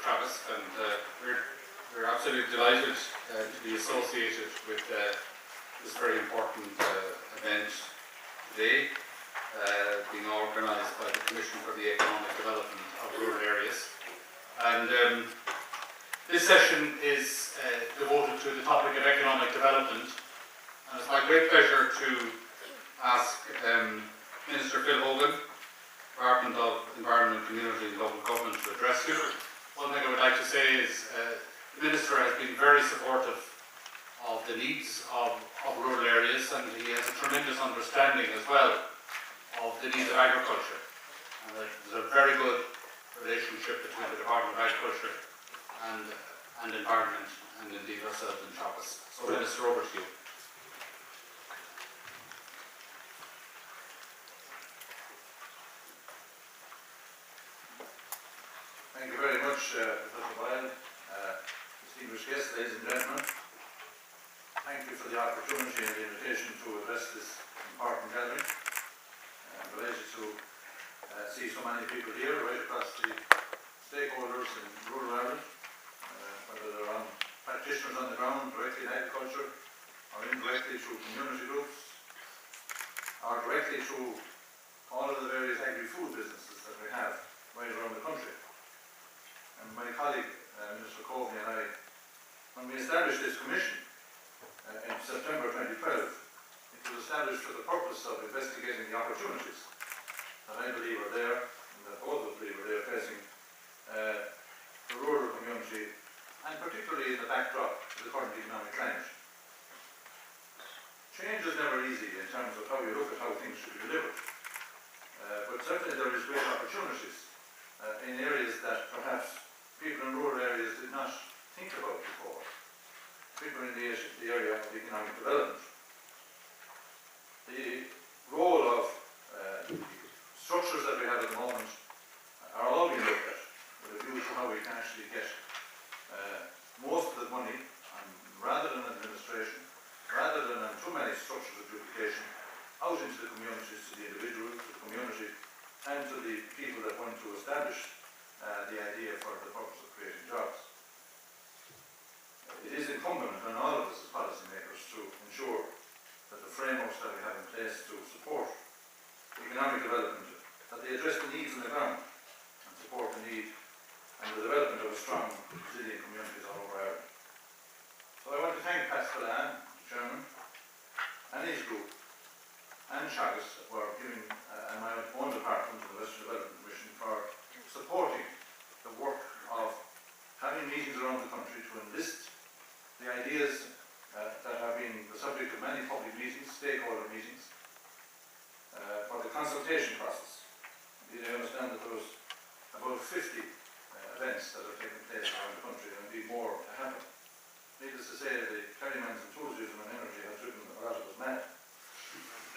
Travis, and we're absolutely delighted to be associated with this very important event today, being organised by the Commission for the Economic Development of Rural Areas. And this session is devoted to the topic of economic development, and it's my great pleasure to ask Minister Phil Hogan, Department of Environment, Community and Local Government, to address you. One thing I would like to say is the Minister has been very supportive of the needs of rural areas, and he has a tremendous understanding as well of the needs of agriculture. And there's a very good relationship between the Department of Agriculture and Environment, and indeed ourselves in Travis. So Minister, over to you. Thank you very much, Professor Boyle. Distinguished guests, ladies and gentlemen, thank you for the opportunity and the invitation to address this important gathering. I'm delighted to see so many people here right across the stakeholders in rural Ireland, whether they're practitioners on the ground directly in agriculture, or indirectly through community groups, or directly through all of the various agri-food businesses that we have right around the country. And my colleague, Minister Coveney, and I, when we established this commission in September 2012, it was established for the purpose of investigating the opportunities that I believe are there, and that all of us believe are there, facing the rural community, and particularly in the backdrop of the current economic climate. Change is never easy in terms of how you look at how things should be delivered, but certainly there is great opportunities in areas that perhaps people in rural areas did not think about before, particularly in the area of economic development. The role of the structures that we have at the moment are all being looked at with a view to how we can actually get most of the money, rather than administration, rather than on too many structures of duplication, out into the communities, to the individual, to the community, and to the people that want to establish the idea for the purpose of creating jobs. It is incumbent on all of us as policymakers to ensure that the frameworks that we have in place to support economic development, that they address the needs on the ground and support the need and the development of strong, resilient communities all over Ireland. So I want to thank Pat Spillane, the Chairman, and his group, and Chagas for giving, and my own department, the Western Development Commission, for supporting the work of having meetings around the country to enlist the ideas that have been the subject of many public meetings, stakeholder meetings, for the consultation process. Indeed, I understand that there was about 50 events that have taken place around the country, and indeed more to happen. Needless to say, the Kerryman's enthusiasm and energy has driven a lot of us mad.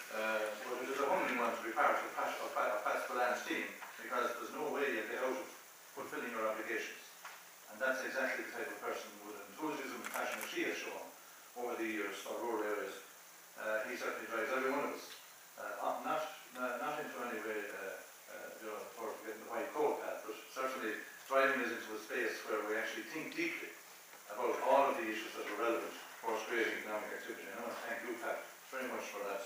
But it is a humbling one to be part of Pat Spillane's team, because there's no way you get out of fulfilling your obligations. And that's exactly the type of person with enthusiasm and passion that she has shown over the years for rural areas. He certainly drives every one of us. Not into any way, for getting the white coat path, but certainly driving us into a space where we actually think deeply about all of the issues that are relevant for us creating economic activity. And I want to thank you, Pat, very much for that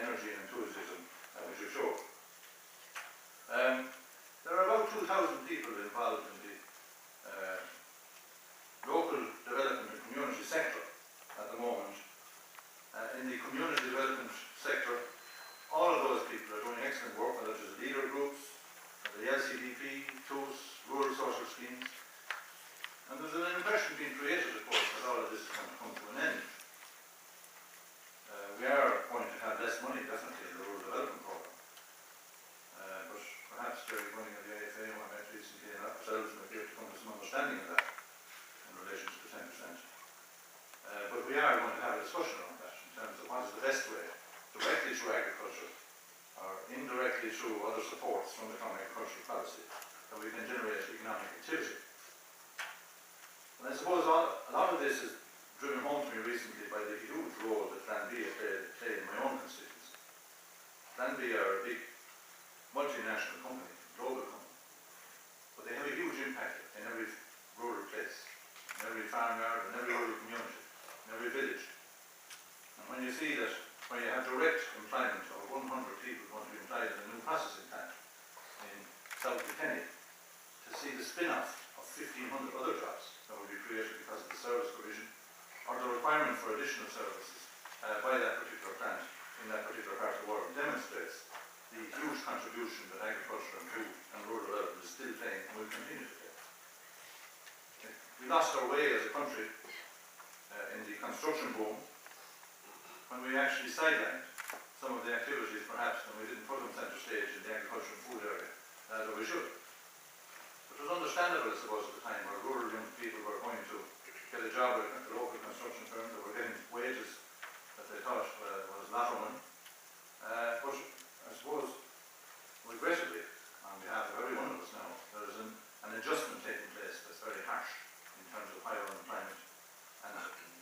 energy and enthusiasm which you show. There are about 2,000 people involved in the local development and community sector at the moment. In the community development sector, all of those people are doing excellent work, whether it's leader groups, the LCDP, TOOS, rural social schemes. And there's an impression being created, of course, that all of this is going to come to an end. We are going to have less money, definitely, in the rural development programme. But perhaps during running of the AFA, we might recently enough ourselves might be able to come to some understanding of that in relation to the 10%. But we are going to have a discussion on that in terms of what is the best way, directly through agriculture or indirectly through other supports from the common agricultural policy, that we can generate economic activity. And I suppose a lot of this is driven home to me recently by the huge role that Glanbia played in my own constituency. Glanbia are a big multinational company, global company, but they have a huge impact in every see that when you have direct employment of 100 people going to be employed in a new processing plant in South Kilkenny, to see the spin-off of 1,500 other jobs that will be created because of the service provision or the requirement for additional services by that particular plant in that particular part of the world demonstrates the huge contribution that agriculture and food and rural development is still playing and will continue to play. We lost our way as a country in the construction boom when we actually sidelined some of the activities perhaps, and we didn't put them centre stage in the agriculture and food area that we should. It was understandable, I suppose, at the time where rural young people were going to get a job at a local construction firm that were getting wages that they thought was lotto money. But I suppose, regrettably, on behalf of every one of us now, there is an adjustment taking place that's very harsh in terms of higher unemployment and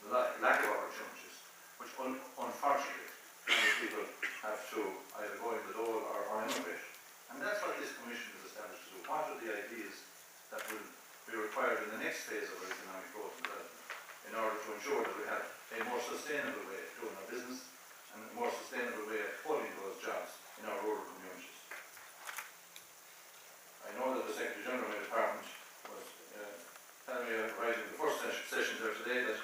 the lack of opportunities, which unfortunately many people have to either go in the door or immigrate. And that's what this commission is established to do. What are the ideas that will be required in the next phase of our economic growth and development in order to ensure that we have a more sustainable way of doing our business and a more sustainable way of holding those jobs in our rural communities. I know that the Secretary General of my department was telling me right in the first session there today that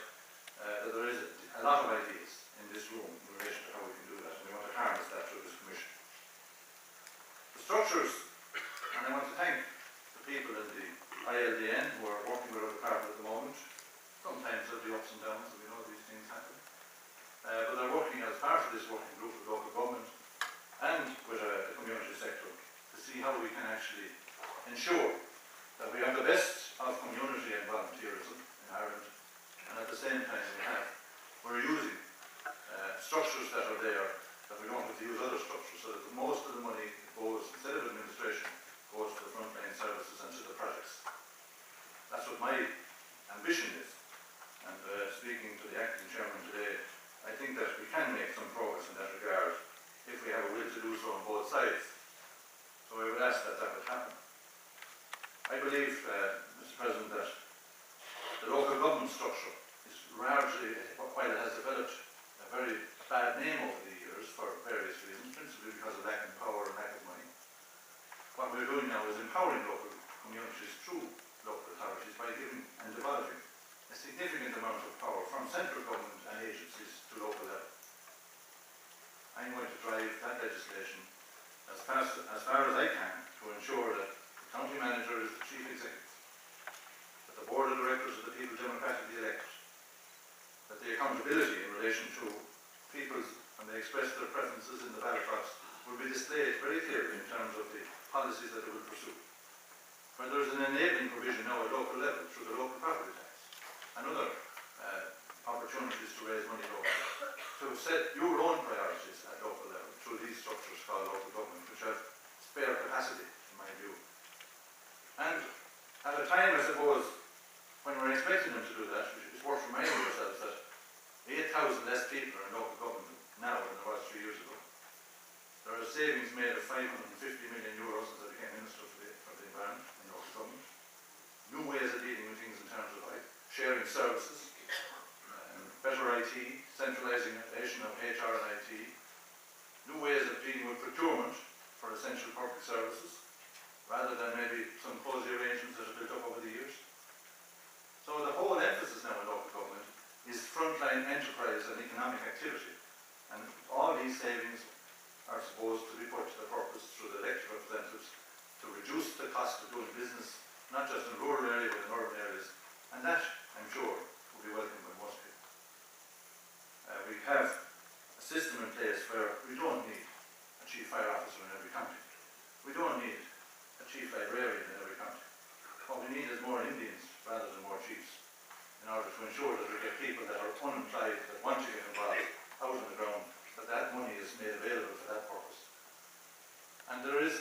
there is a lot of ideas in this room in relation to how we can do that, and we want to harness that through this commission. The structures, and I want to thank the people in the ILDN who are working with our department at the moment. Sometimes there'll be ups and downs, and we know these things happen. But they're working as part of this working group with local government and with the community sector to see how we can actually ensure that we have the best of community and volunteerism in Ireland, and at the same time we're using structures that are there that we don't have to use other structures, so that most of the money goes, instead of administration, goes to the frontline services and to the projects. That's what my ambition is. And speaking to the acting chairman today, I think that we can make some progress in that regard if we have a will to do so on both sides. So I would ask that that would happen. I believe, Mr. President, that the local government structure is largely, while it has developed a very bad name over the years for various reasons, principally because of lack of power and lack of money, what we're doing now is empowering local communities through local authorities by giving and devolving a significant amount of power from central government and agencies to local level. I'm going to drive that legislation as far as I can to ensure that the county manager is the chief executive, that the board of directors are the people democratically elected, that the accountability in relation to people's, when they express their preferences in the ballot box, will be displayed very clearly in terms of the policies that they will pursue. Where there is an enabling provision now at local level through the local property tax and other opportunities to raise money locally, to set your own priorities at local level through these structures called local government, which have spare capacity, in my view. And at a time, I suppose, when we're expecting them to do that, it's worth reminding ourselves that 8,000 less people are in local government now than there was 3 years ago. There are savings made of €550 million since I became Minister for the Environment in local government. New ways of dealing with things in terms of sharing services, better IT, centralisation of HR and IT, new ways of dealing with procurement for essential public services, rather than maybe some cosy arrangements that have built up over the years. So the whole emphasis now in local government is frontline enterprise and economic activity, and all these savings are supposed to be put to the purpose through the elected representatives to reduce the cost of doing business, not just in rural areas but in urban areas, and that, I'm sure, will be welcomed by most people. We have a system in place where we don't need a chief fire officer in every county. We don't need a chief librarian in every county. What we need is more Indians rather than more chiefs, in order to ensure that we get people that are unemployed, that want to get involved, out on the ground, that money is made available for that purpose. And there is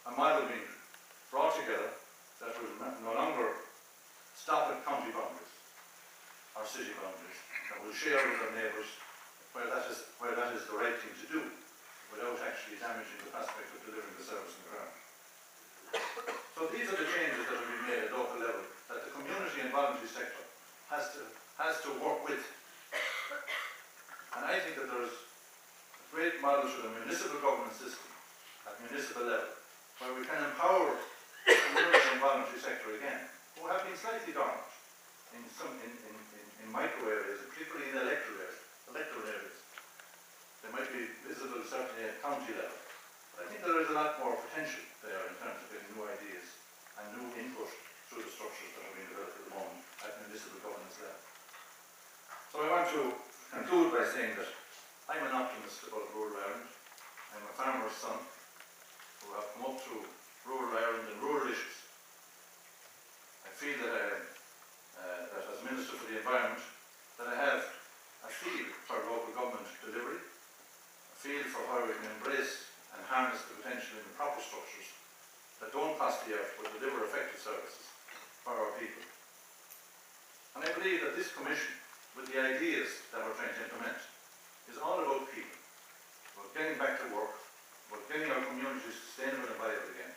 a model being brought together that will no longer stop at county boundaries or city boundaries, that will share with our neighbours where that is the right thing to do, without actually damaging the prospect of delivering the service on the ground. So these are the changes that are being made at local level that the community and voluntary sector has to work with. And I think that there is model to the municipal government system at municipal level, where we can empower the community and voluntary sector again, who have been slightly dormant in micro areas, and particularly in electoral areas. They might be visible certainly at county level. But I think there is a lot more potential there in terms of getting new ideas and new input through the structures that are being developed at the moment at municipal governance level. So I want to conclude by saying that I'm an optimist about rural Ireland. I'm a farmer's son who have come up through rural Ireland and rural issues. I feel that that as Minister for the Environment, that I have a feel for local government delivery, a feel for how we can embrace and harness the potential in the proper structures that don't cost the earth but deliver effective services for our people. And I believe that this Commission, with the ideas that we're trying to implement, is all about people, about getting back to work, about getting our communities sustainable and viable again,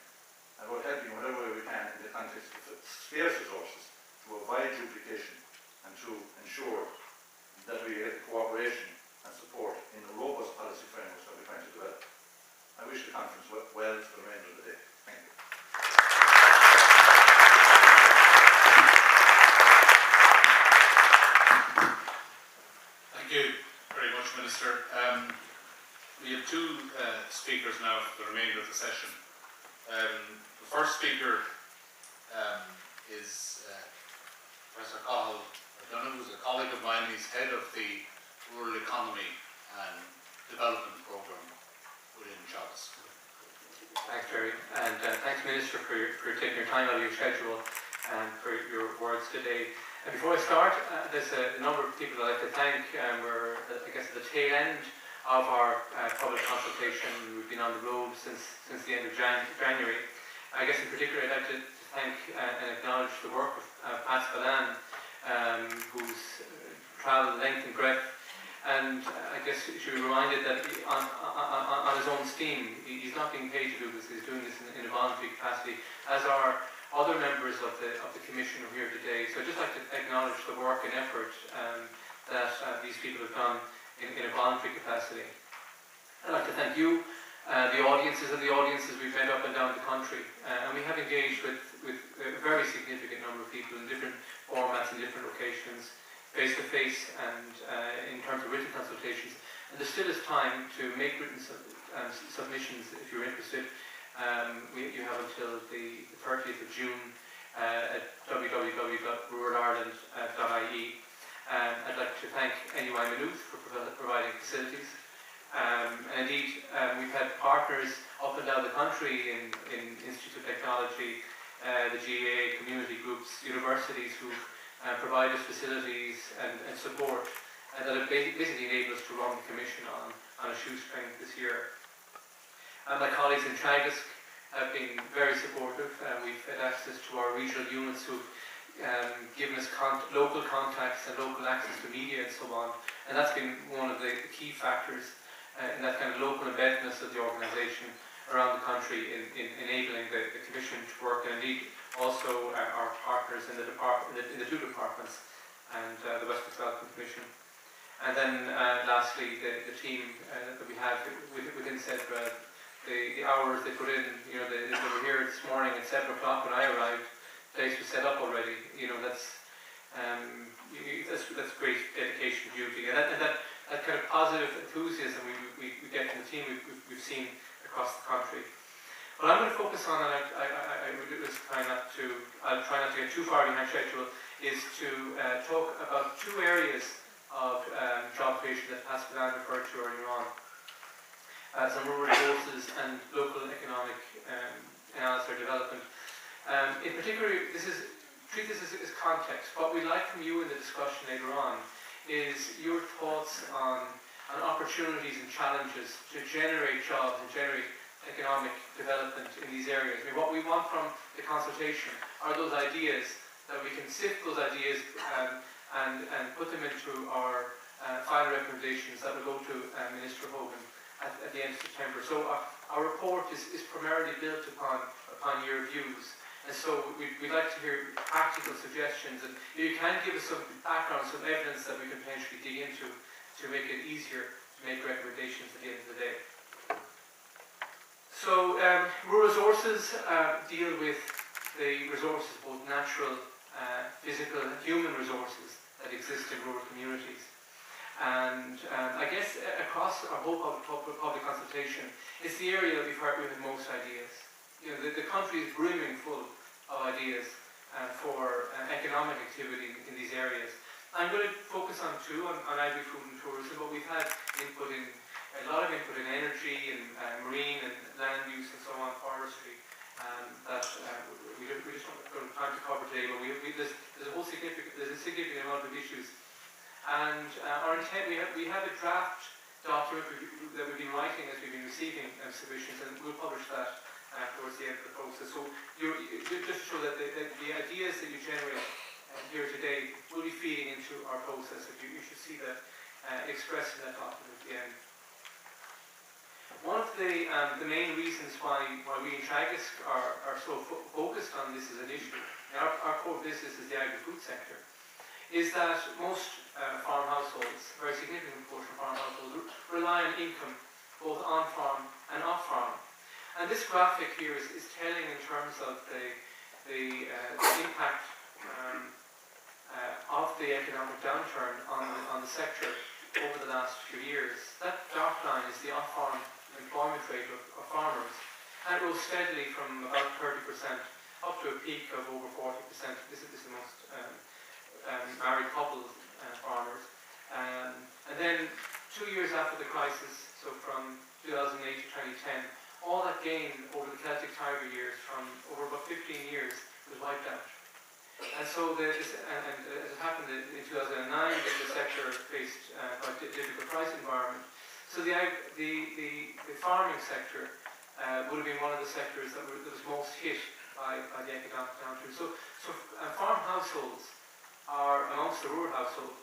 and about helping whatever way we can in the context of scarce resources to avoid duplication and to ensure that we get the cooperation and support in the robust policy frameworks that we're trying to develop. I wish the conference well for the remainder of the day. Thank you. Thank you very much, Minister. We have two speakers now for the remainder of the session. The first speaker is Professor Cathal O'Donoghue, who's a colleague of mine. He's head of the Rural Economy and Development Programme within Jobs. Thanks, Jerry, and thanks, Minister, for taking your time out of your schedule and for your words today. And before I start, there's a number of people I'd like to thank. We're, I guess, at the tail end of our public consultation. We've been on the road since the end of January. I guess in particular I'd like to thank and acknowledge the work of Pat Spillane, who's travelled length and breadth, and I guess you should be reminded that on his own steam, he's not being paid to do this. He's doing this in a voluntary capacity, as are other members of the Commission who are here today. So I'd just like to acknowledge the work and effort that these people have done in a voluntary capacity. I'd like to thank you, the audiences we've met up and down the country, and we have engaged with a very significant number of people in different formats and different locations, face-to-face and in terms of written consultations. And there still is time to make written submissions if you're interested. You have until the 30th of June at www.ruralireland.ie. I'd like to thank NUI Maynooth for providing facilities. And indeed, we've had partners up and down the country in Institute of Technology, the GAA, community groups, universities who provide us facilities and support that have basically enabled us to run the Commission on a shoestring this year. And my colleagues in Teagasc have been very supportive. We've had access to our regional units who've given us local contacts and local access to media and so on. And that's been one of the key factors in that kind of local embeddedness of the organisation around the country in enabling the Commission to work, and indeed also our partners in the two departments and the West Development Commission. And then lastly, the team that we have within Cedra, the hours they put in. You know, they were here this morning at 7 o'clock when I arrived. The place was set up already. You know, that's great dedication, duty, and that kind of positive enthusiasm we get from the team we've seen across the country. What I'm going to focus on, and I'll try not to get too far behind schedule, is to talk about two areas of job creation that Pat Spillane referred to earlier on. Some rural resources and local economic analysis or development. In particular, treat this as context. What we'd like from you in the discussion later on is your thoughts on opportunities and challenges to generate jobs and generate economic development in these areas. I mean, what we want from the consultation are those ideas, that we can sift those ideas and put them into our final recommendations that will go to Minister Hogan at the end of September. So our report is primarily built upon your views. And so we'd like to hear practical suggestions, and you can give us some background, some evidence that we can potentially dig into to make it easier to make recommendations at the end of the day. So rural resources deal with the resources, both natural, physical and human resources that exist in rural communities. And I guess across our whole public consultation, it's the area that we've had most ideas. You know, the country is brimming full of ideas for economic activity in these areas. I'm going to focus on two, on agri-food and tourism, but we've had input in, a lot of input in energy and marine and land use and so on, forestry, that we just don't have time to cover today, but there's a significant amount of issues. And our intent, we have a draft document that we've been writing as we've been receiving submissions, and we'll publish that towards the end of the process. So just to show that the ideas that you generate here today will be feeding into our process. You should see that expressed in that document at the end. One of the main reasons why we in Teagasc are so focused on this as an issue, our core business is the agri-food sector, is that most farm households, a very significant portion of farm households, rely on income both on farm and off farm. And this graphic here is telling in terms of the impact of the economic downturn on the sector over the last few years. That dark line is the off-farm employment rate of farmers, and it rose steadily from about 30% up to a peak of over 40%. This is the most married couple farmers. And then 2 years after the crisis, so from 2008 to 2010, all that gain over the Celtic Tiger years, from over about 15 years, was wiped out. And so, as it happened in 2009, the sector faced quite a difficult price environment. So the farming sector would have been one of the sectors that was most hit by the economic downturn. So farm households are, amongst the rural households,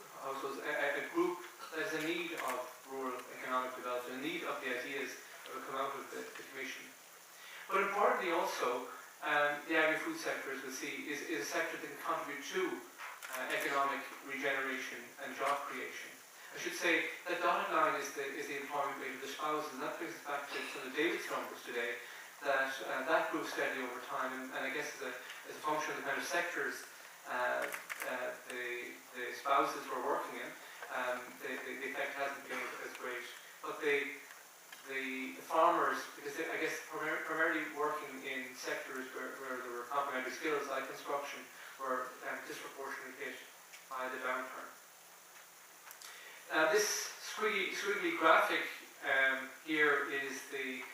a group that is in need of rural economic development, in need of the ideas that will come out of the Commission. But importantly also, the agri-food sector, as we'll see, is a sector that can contribute to economic regeneration and job creation. I should say that dotted line is the employment rate of the spouses, and that brings us back to some of David's numbers today, that grew steadily over time, and I guess as a function of the kind of sectors the spouses were working in, the effect hasn't been as great. But the farmers, because I guess primarily working in sectors where there were complementary skills like construction, were disproportionately hit by the downturn. This squiggly graphic here is the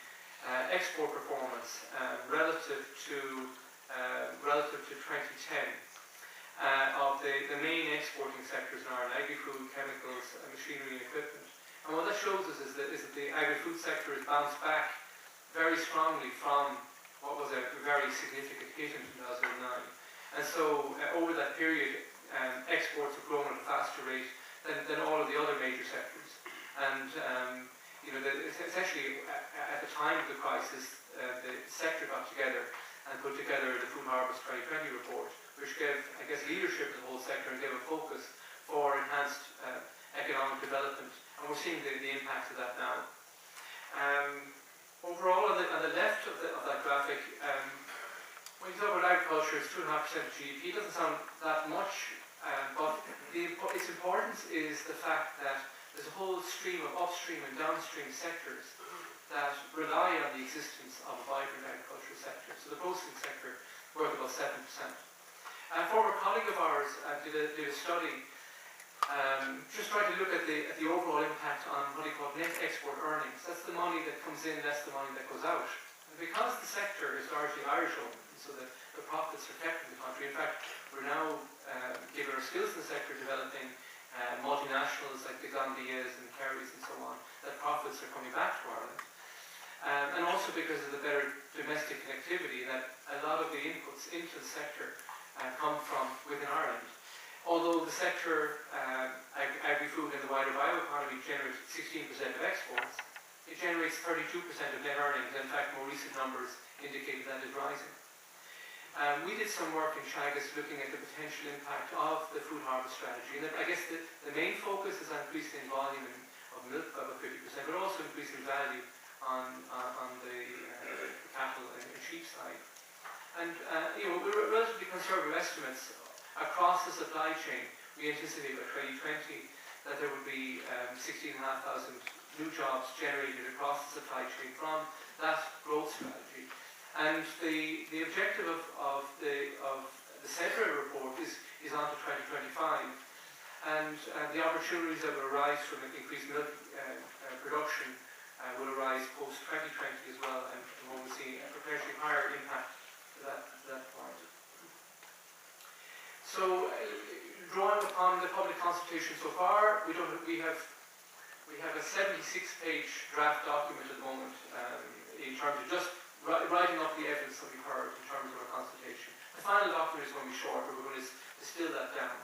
export performance relative to 2010 of the main exporting sectors in Ireland: agri-food, chemicals, machinery and equipment. And what that shows us is that the agri-food sector has bounced back very strongly from what was a very significant hit in 2009. And so over that period, exports have grown at a faster rate than all of the other major sectors. And essentially at the time of the crisis, the sector got together and put together the Food Harvest 2020 report, which gave, I guess, leadership to the whole sector and gave a focus for enhanced economic development. And we're seeing the impact of that now. Overall, on the left of that graphic, when you talk about agriculture, it's 2.5% of GDP. It doesn't sound that much, but its importance is the fact that there's a whole stream of upstream and downstream sectors that rely on the existence of a vibrant agricultural sector. So the processing sector worth about 7%. A former colleague of ours did a study just trying to look at the overall impact on what he called net export earnings. That's the money that comes in less the money that goes out. And because the sector is largely Irish owned, so that the profits are kept in the country. In fact, we're now, given our skills in the sector, developing multinationals like the Gandhias and Kerrys and so on, that profits are coming back to Ireland. And also because of the better domestic connectivity, that a lot of the inputs into the sector come from within Ireland. Although the sector, agri-food and the wider bioeconomy, generates 16% of exports, it generates 32% of net earnings. In fact, more recent numbers indicate that is rising. We did some work in Teagasc looking at the potential impact of the food harvest strategy. And I guess the main focus is on increasing volume of milk by about 50%, but also increasing value on the cattle and sheep side. And with relatively conservative estimates across the supply chain, we anticipate by 2020 that there will be 16,500 new jobs generated across the supply chain from that growth strategy. And the objective of the Cedra report is on to 2025. And the opportunities that will arise from increased milk production will arise post-2020 as well, and we'll see a potentially higher impact to that point. So, drawing upon the public consultation so far, we have a 76-page draft document at the moment in terms of just writing up the evidence that we've heard in terms of our consultation. The final document is going to be shorter. We're going to distill that down.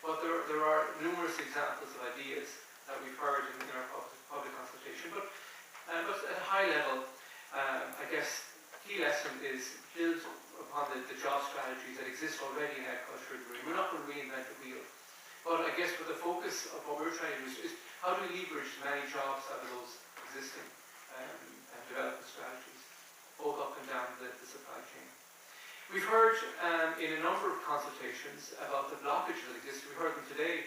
But there are numerous examples of ideas that we've heard in our public consultation. But at a high level, I guess the key lesson is build upon the job strategies that exist already in agriculture. We're not going to reinvent the wheel. But I guess with the focus of what we're trying to do is how do we leverage as many jobs out of those existing development strategies, both up and down the supply chain. We've heard in a number of consultations about the blockages that exist. We heard them today.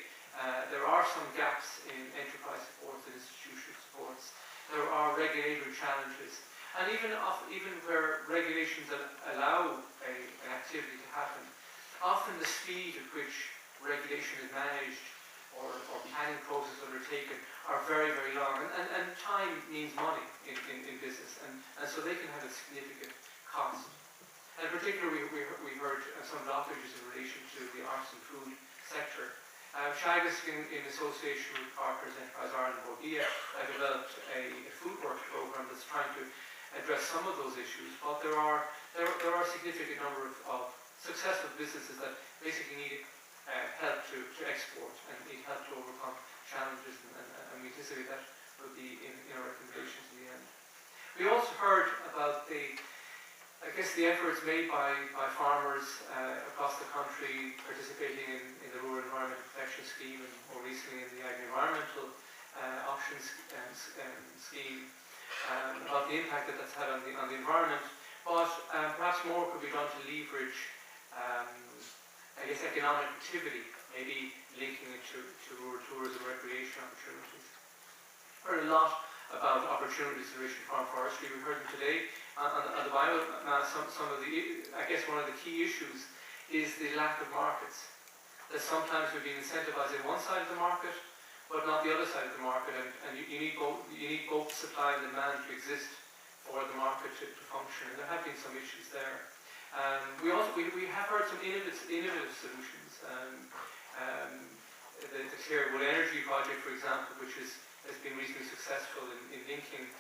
There are some gaps in enterprise supports and institutional supports. There are regulatory challenges. And even where regulations that allow an activity to happen, often the speed at which regulation is managed or planning processes undertaken are very, very long. And time means money in business. And so they can have a significant cost. And in particular, we heard some blockages in relation to the arts and food sector. Teagasc, in association with Partners Enterprise Ireland and Bodia, developed a food work programme that's trying to address some of those issues. But there are a significant number of successful businesses that basically need help to export and need help to overcome challenges, and we anticipate that will be in our recommendations in the end. We also heard about the efforts made by farmers across the country participating in the Rural Environment Protection Scheme and more recently in the Agri-Environmental Options Scheme, about the impact that that's had on the environment. But perhaps more could be done to leverage, economic activity, maybe linking it to rural tourism, recreation opportunities. Heard a lot about opportunities in relation to farm forestry. We heard them today. On the biomass, some of the, one of the key issues is the lack of markets. That sometimes we've been incentivizing one side of the market, but not the other side of the market, and you need both supply and demand to exist for the market to function, and there have been some issues there. We have heard some innovative solutions. The Clearwood Energy project, for example, which has been reasonably successful in linking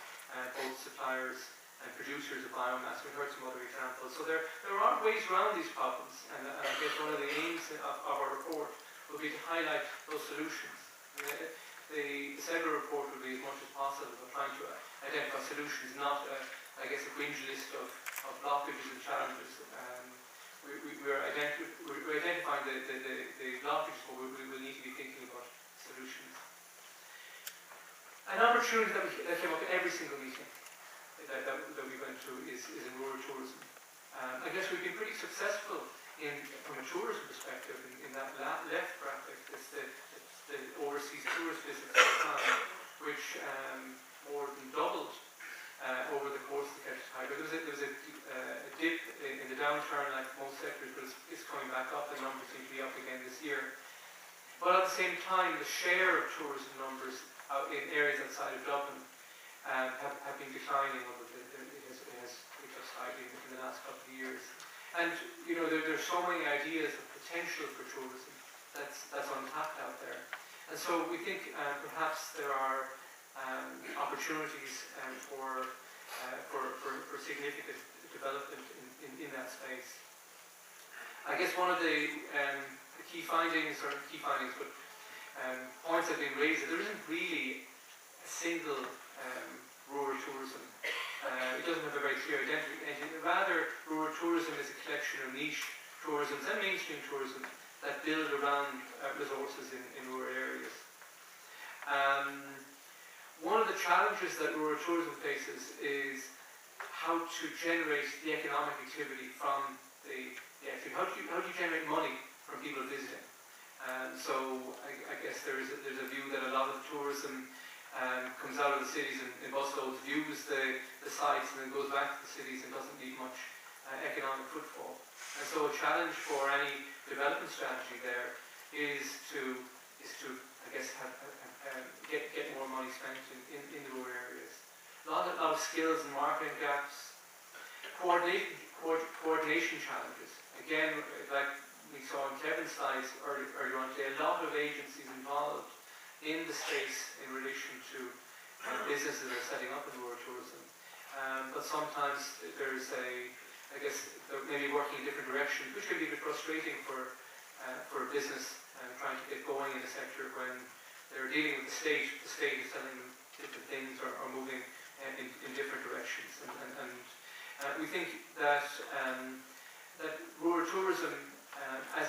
both suppliers and producers of biomass. We've heard some other examples. So there are ways around these problems, and I guess one of the aims of our report will be to highlight those solutions. The Cedra report will be as much as possible about trying to identify solutions, not a cringe list of blockages and challenges. We're identifying the blockages, but we will need to be thinking about solutions. An opportunity that came up in every single meeting that we went through is in rural tourism. I guess we've been pretty successful from a tourism perspective in that left graphic. It's the overseas tourist visits at the time, which more than doubled over the course of the time. But there was a dip in the downturn, like most sectors, but it's coming back up. The numbers seem to be up again this year. But at the same time, the share of tourism numbers in areas outside of Dublin have been declining, although it has picked up slightly in the last couple of years. And there's so many ideas of potential for tourism that's untapped out there. And so we think perhaps there are opportunities for significant development in that space. I guess one of the key findings, but points that have been raised, that there isn't really a single rural tourism. It doesn't have a very clear identity. Rather, rural tourism is a collection of niche tourisms and mainstream tourism that build around resources in rural areas. One of the challenges that rural tourism faces is how to generate the economic activity from the activity. How do you generate money from people visiting? So I guess there's a view that a lot of the tourism comes out of the cities in busloads, views the sites, and then goes back to the cities and doesn't need much economic footfall. And so a challenge for any development strategy there is to I guess get more money spent in the rural areas. A lot of skills and marketing gaps, coordination challenges. Again, like we saw in Kevin's slides earlier on today, a lot of agencies involved in the space in relation to businesses that are setting up in rural tourism. But sometimes there's I guess they're maybe working in different directions, which can be a bit frustrating for a business trying to get going in a sector when they're dealing with the state is telling them different things or moving in different directions. And we think that rural tourism, as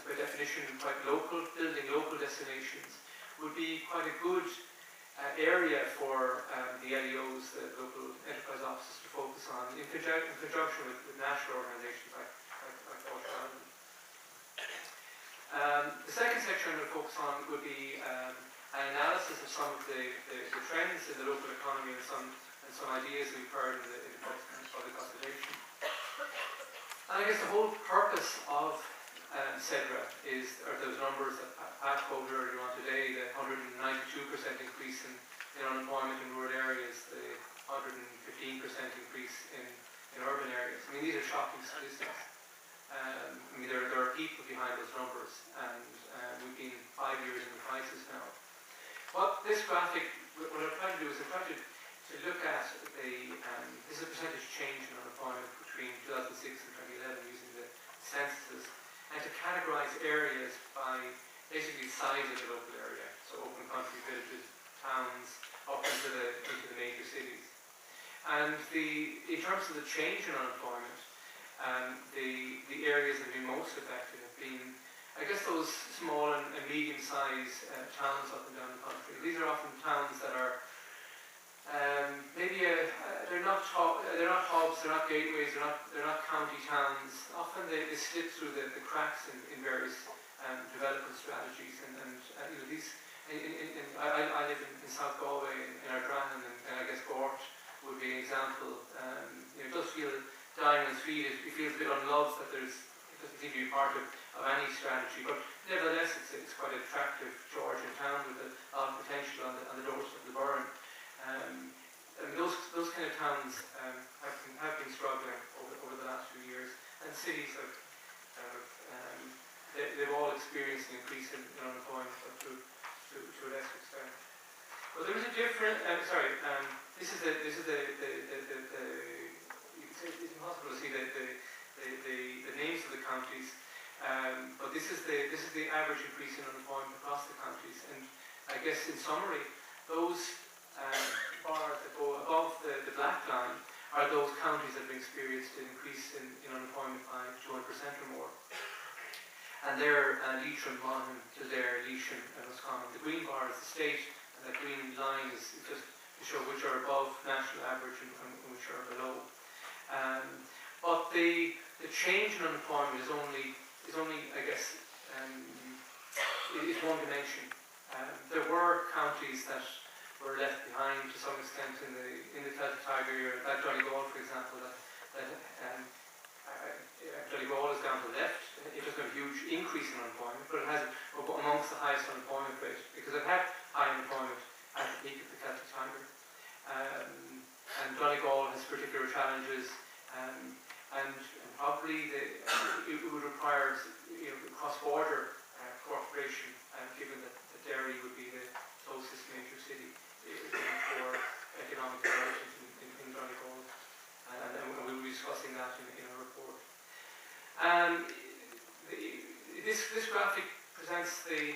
by definition quite local, building local destinations, would be quite a good area for the LEOs, the local enterprise offices, to focus on in conjunction with national organisations like Water Ireland. The second section I'm going to focus on would be an analysis of some of the trends in the local economy and some ideas we've heard in the public consultation. And I guess the whole purpose of Cedra are those numbers that Pat quoted earlier on today, the 192% increase in unemployment in rural areas, the 115% increase in urban areas. I mean, these are shocking statistics. I mean, there are people behind those numbers, and we've been 5 years in the crisis now. What this graphic, what I'm trying to do is I'm trying to look at this is a percentage change in unemployment between 2006 and 2011 using the censuses, and to categorize areas by basically size of the local area, so open country, villages, towns, up into the major cities. And in terms of the change in unemployment, the areas that have been most affected have been, I guess, those small and medium-sized towns up and down the country. These are often towns that are maybe they're not hubs, they're not gateways, they're not county towns. Often they slip through the cracks in various development strategies. And you know, these. I live in South Galway in Ardran, and I guess Gort would be an example. You know, it does feel dying on its feet. It feels a bit unloved that it doesn't seem to be part of any strategy. But nevertheless, it's quite an attractive Georgian town with a lot of potential on the doorstep of the Burren. And those kind of towns have been struggling over the last few years, and cities they've all experienced an increase in unemployment to a lesser extent. But there is a different. This is the it's impossible to see the names of the counties, but this is the average increase in unemployment across the counties. And I guess in summary, those bars that go above the black line are those counties that have experienced an increase in unemployment by 200% or more. And they're Leitrim, Monaghan, Kildare, Leitrim and Roscommon. The green bar is the state, and the green line is just to show which are above national average and which are below. But the change in unemployment is only I guess, is one dimension. There were counties that were left behind to some extent in the Celtic Tiger area, like Donegal, for example, that Donegal is down to the left. It has got a huge increase in unemployment, but it has amongst the highest unemployment rate because it had high unemployment at the peak of the Celtic Tiger. And Donegal has particular challenges, and probably it would require cross-border cooperation, given that Derry would be the closest major city for economic development in Donegal, and we will be discussing that in our report. This graphic presents the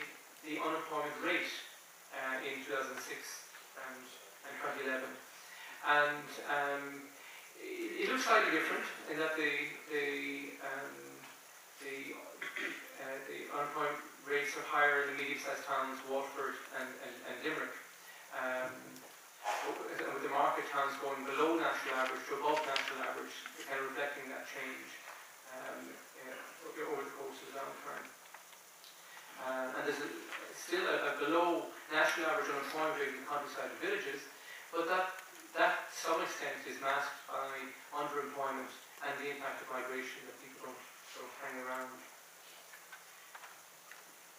unemployment rate in 2006 and 2011, and it looks slightly different in that the unemployment rates are higher in the medium-sized towns, Waterford and Limerick. with the market towns going below national average to above national average, kind of reflecting that change over the course of the downturn. And there's still a below national average unemployment rate in the countryside and villages, but that to some extent is masked by underemployment and the impact of migration, that people don't hang around.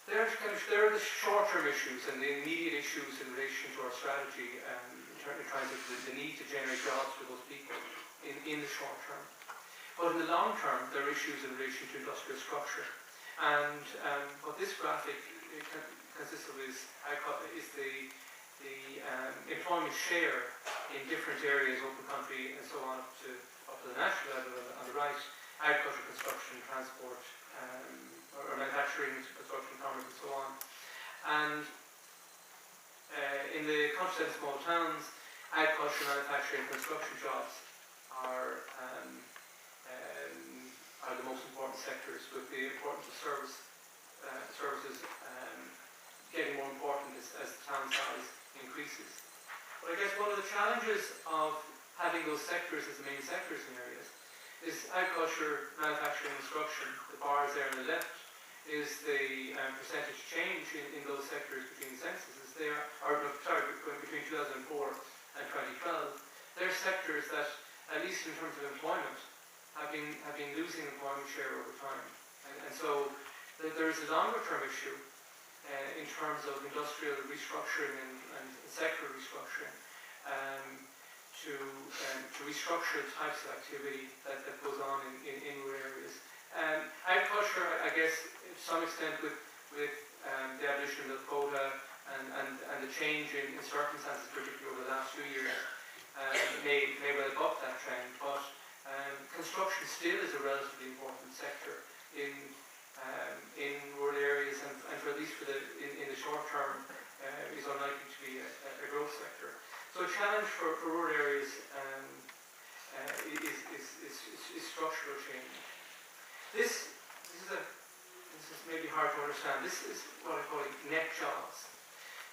There are the short-term issues and the immediate issues in relation to our strategy in terms of the need to generate jobs for those people in the short term. But in the long term, there are issues in relation to industrial structure. And what this graphic consists of is the employment share in different areas, open country and so on, up to the national level on the right, agriculture, construction, transport, or manufacturing, construction, commerce and so on. And in the countryside and small towns, agriculture, manufacturing, construction jobs are the most important sectors, with the importance of services getting more important as the town size increases. But I guess one of the challenges of having those sectors as the main sectors in areas is agriculture, manufacturing, construction. The bars there on the left is the percentage change in those sectors between censuses. Between 2004 and 2012. They're sectors that, at least in terms of employment, have been losing employment share over time. And so there is a longer term issue in terms of industrial restructuring and sector restructuring to restructure the types of activity that goes on in rural areas. Agriculture, I guess, to some extent with the abolition of the quota and the change in circumstances, particularly over the last 2 years, may well buck that trend. But construction still is a relatively important sector in rural areas, and for at least in the short term is unlikely to be a growth sector. So a challenge for rural areas is structural change. This is maybe hard to understand. This is what I call net jobs.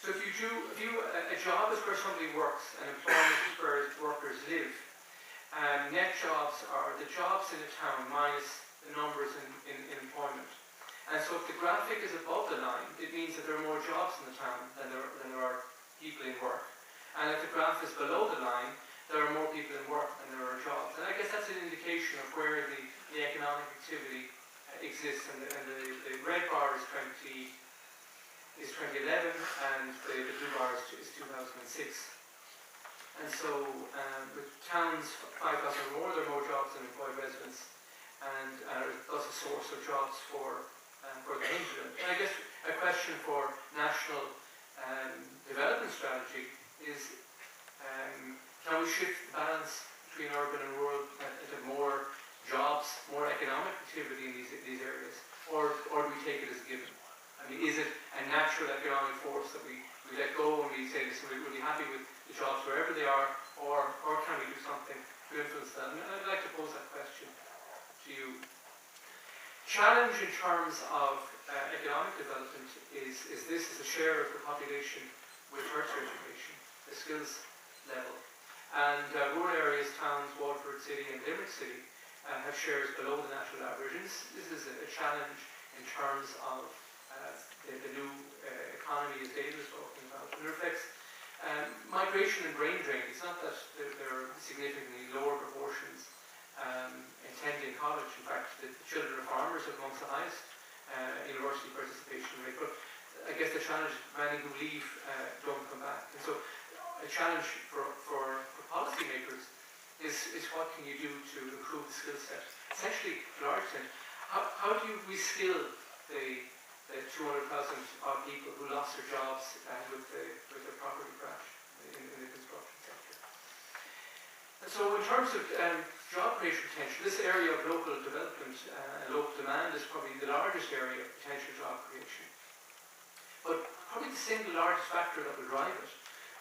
So a job is where somebody works, and employment is where workers live. Net jobs are the jobs in a town minus the numbers in employment. And so if the graphic is above the line, it means that there are more jobs in the town than there are people in work. And if the graph is below the line, there are more people in work than there are jobs. And I guess that's an indication of where the economic activity exists. And the red bar is 2011, and the blue bar is 2006. And so with towns 5,000 or more, there are more jobs than employed residents, and thus a source of jobs for the hinterland. And I guess a question for national development strategy is, can we shift the balance between urban and rural into more jobs, more economic activity in these areas, or do we take it as a given? I mean, is it a natural economic force that we let go and we say, listen, we'll be happy with the jobs wherever they are, or can we do something to influence that? And I'd like to pose that question to you. Challenge in terms of economic development is a share of the population with tertiary education, the skills level. And rural areas, towns, Waterford City and Limerick City have shares below the national average. And this is a challenge in terms of the new economy, as David was talking about. It reflects migration and brain drain. It's not that there are significantly lower proportions attending college. In fact, the children of farmers have amongst the highest university participation rate. But I guess the challenge is many who leave don't come back. And so a challenge for policymakers is what can you do to improve the skill set. Essentially, to a large extent, how do you reskill the 200,000 odd people who lost their jobs with the property crash in the construction sector? And so in terms of job creation potential, this area of local development and local demand is probably the largest area of potential job creation. But probably the single largest factor that will drive it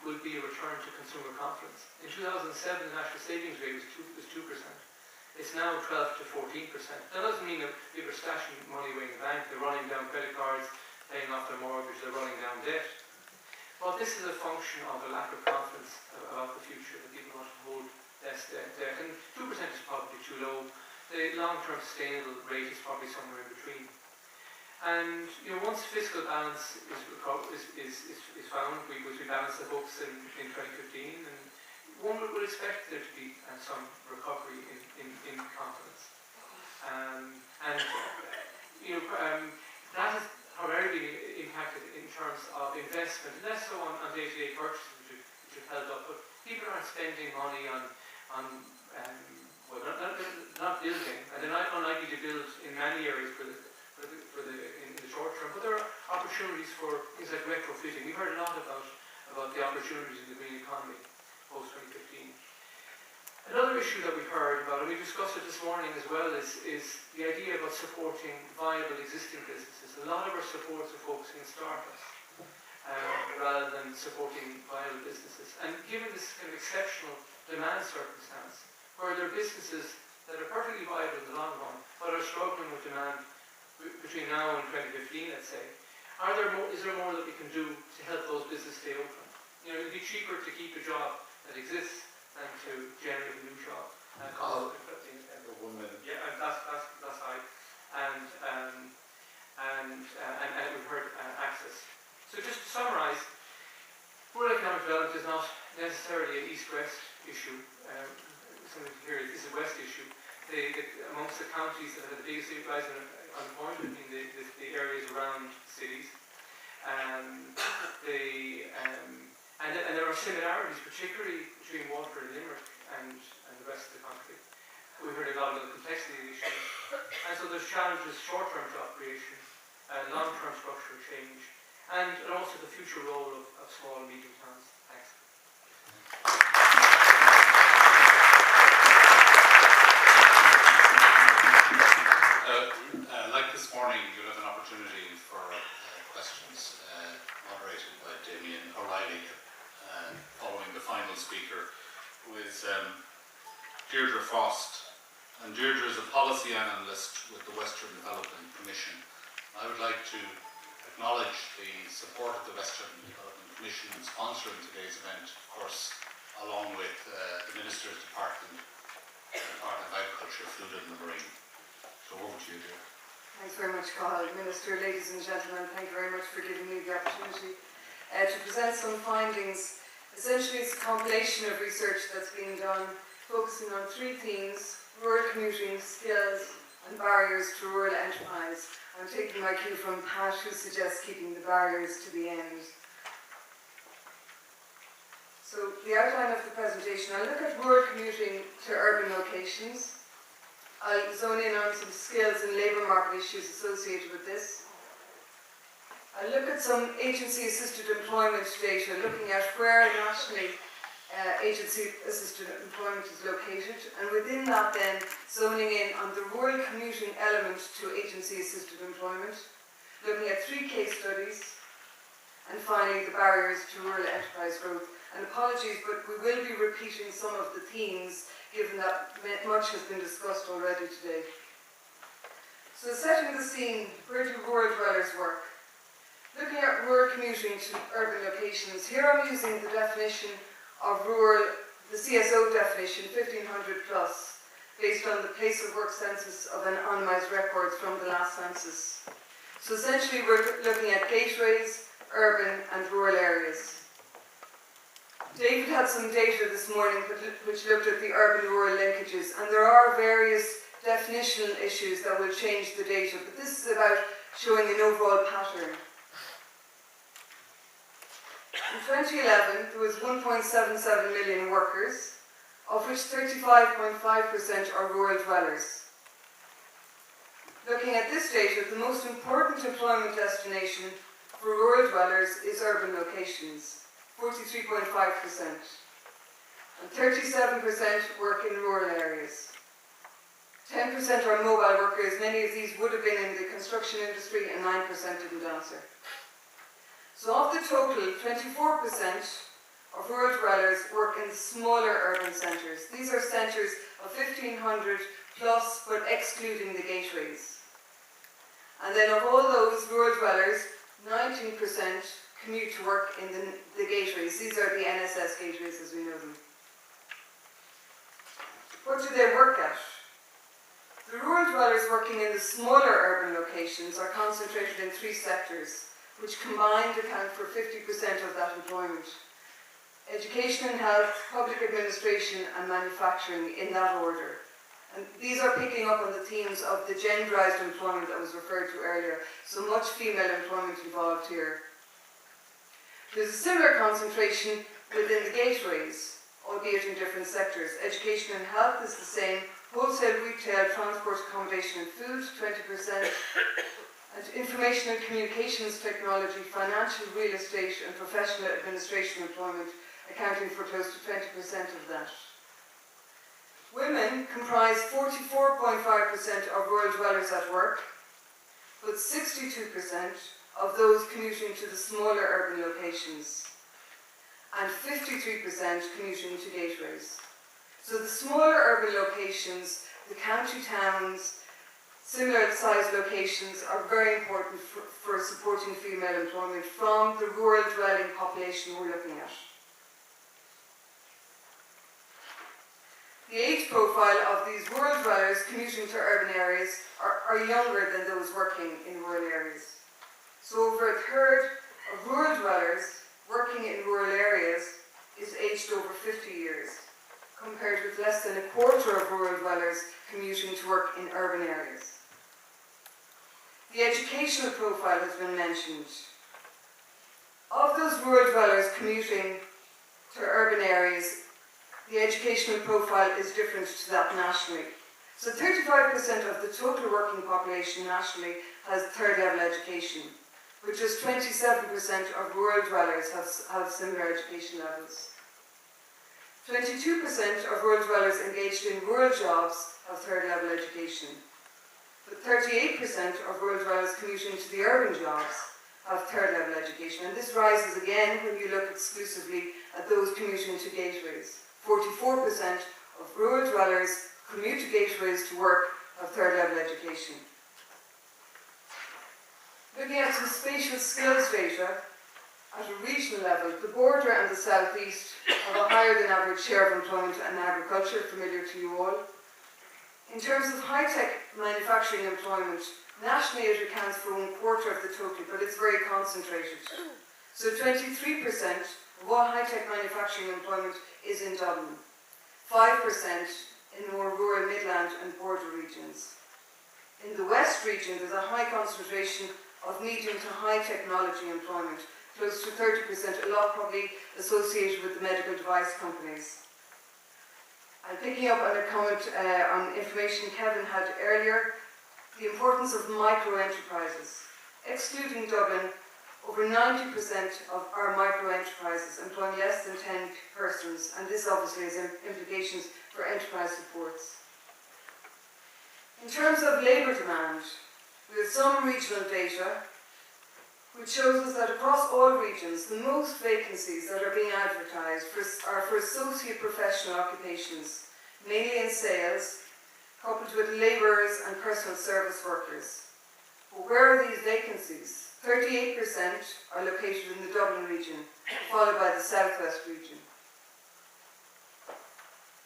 will be a return to consumer confidence. In 2007, the national savings rate was 2%. It's now 12 to 14%. That doesn't mean that people are stashing money away in the bank, they're running down credit cards, paying off their mortgage, they're running down debt. Well, this is a function of a lack of confidence about the future, that people want to hold less debt. And 2% is probably too low. The long-term sustainable rate is probably somewhere in between. And once fiscal balance is found, we balance the books in 2015, and one would expect there to be some recovery in confidence. That has primarily impacted in terms of investment, less so on day-to-day purchases, which have held up, but people aren't spending money on not building, and they're not unlikely to build in many areas in the short term, but there are opportunities for things like retrofitting. We've heard a lot about the opportunities in the green economy post-2015. Another issue that we've heard about, and we discussed it this morning as well, is the idea about supporting viable existing businesses. A lot of our supports are focusing on startups rather than supporting viable businesses. And given this kind of exceptional demand circumstance, where there are businesses that are perfectly viable in the long run, but are struggling with demand between now and 2015, let's say, is there more that we can do to help those businesses stay open? It would be cheaper to keep a job that exists than to generate a new job. 1 minute. Yeah, that's right. And we've heard access. So just to summarise, rural economic development is not necessarily an east-west issue. Something to hear is a west issue. Amongst the counties that have the biggest rise in unemployment in the areas around cities. And there are similarities, particularly between Waterford and Limerick and the rest of the country. We've heard a lot about the complexity of the issues. And so there's challenges, short-term job creation, long-term structural change, and also the future role of small and medium towns. Thanks. Like this morning, you'll have an opportunity for questions moderated by Damien O'Reilly, following the final speaker, who is Cedra. And Cedra is a policy analyst with the Western Development Commission. I would like to acknowledge the support of the Western Development Commission in sponsoring today's event, of course, along with the Minister's Department of Agriculture, Food and the Marine. So over to you, dear. Thanks very much, Cathal. Minister, ladies and gentlemen, thank you very much for giving me the opportunity to present some findings. Essentially, it's a compilation of research that's being done focusing on 3 themes: rural commuting, skills and barriers to rural enterprise. I'm taking my cue from Pat, who suggests keeping the barriers to the end. So the outline of the presentation, I'll look at rural commuting to urban locations. I'll zone in on some skills and labour market issues associated with this. I'll look at some agency-assisted employment data, looking at where nationally agency-assisted employment is located, and within that then zoning in on the rural commuting element to agency-assisted employment, looking at 3 case studies, and finally the barriers to rural enterprise growth. And apologies, but we will be repeating some of the themes given that much has been discussed already today. So setting the scene, where do rural dwellers work? Looking at rural commuting to urban locations, here I'm using the definition of rural, the CSO definition, 1500 plus, based on the place of work census of anonymised records from the last census. So essentially we're looking at gateways, urban and rural areas. David had some data this morning which looked at the urban-rural linkages, and there are various definitional issues that will change the data, but this is about showing an overall pattern. In 2011, there was 1.77 million workers, of which 35.5% are rural dwellers. Looking at this data, the most important employment destination for rural dwellers is urban locations. 43.5%, and 37% work in rural areas. 10% are mobile workers. Many of these would have been in the construction industry, and 9% didn't answer. So of the total, 24% of rural dwellers work in smaller urban centres. These are centres of 1,500 plus, but excluding the gateways. And then of all those rural dwellers, 19% commute to work in the gateways. These are the NSS gateways as we know them. What do they work at? The rural dwellers working in the smaller urban locations are concentrated in 3 sectors, which combined account for 50% of that employment. Education and health, public administration and manufacturing in that order. And these are picking up on the themes of the genderised employment that was referred to earlier. So much female employment involved here. There's a similar concentration within the gateways, albeit in different sectors. Education and health is the same. Wholesale, retail, transport, accommodation and food, 20%. And information and communications technology, financial, real estate and professional administration employment accounting for close to 20% of that. Women comprise 44.5% of rural dwellers at work, but 62% of those commuting to the smaller urban locations, and 53% commuting to gateways. So the smaller urban locations, the county towns, similar sized locations are very important for supporting female employment from the rural dwelling population we're looking at. The age profile of these rural dwellers commuting to urban areas are younger than those working in rural areas. So over a third of rural dwellers working in rural areas is aged over 50 years, compared with less than a quarter of rural dwellers commuting to work in urban areas. The educational profile has been mentioned. Of those rural dwellers commuting to urban areas, the educational profile is different to that nationally. So 35% of the total working population nationally has third level education, but just 27% of rural dwellers have similar education levels. 22% of rural dwellers engaged in rural jobs have third level education, but 38% of rural dwellers commuting to the urban jobs have third level education, and this rises again when you look exclusively at those commuting to gateways. 44% of rural dwellers commute to gateways to work have third level education. Looking at some spatial skills data, at a regional level, the border and the southeast have a higher than average share of employment in agriculture, familiar to you all. In terms of high-tech manufacturing employment, nationally it accounts for 1/4 of the total, but it's very concentrated. So 23% of all high-tech manufacturing employment is in Dublin, 5% in the more rural Midland and border regions. In the West region, there's a high concentration of medium to high technology employment, close to 30%, a lot probably associated with the medical device companies. And picking up on a comment on information Kevin had earlier, the importance of micro-enterprises. Excluding Dublin, over 90% of our micro-enterprises employ less than 10 persons, and this obviously has implications for enterprise supports. In terms of labour demand, we have some regional data which shows us that across all regions, the most vacancies that are being advertised are for associate professional occupations, mainly in sales, coupled with labourers and personal service workers. But where are these vacancies? 38% are located in the Dublin region, followed by the southwest region.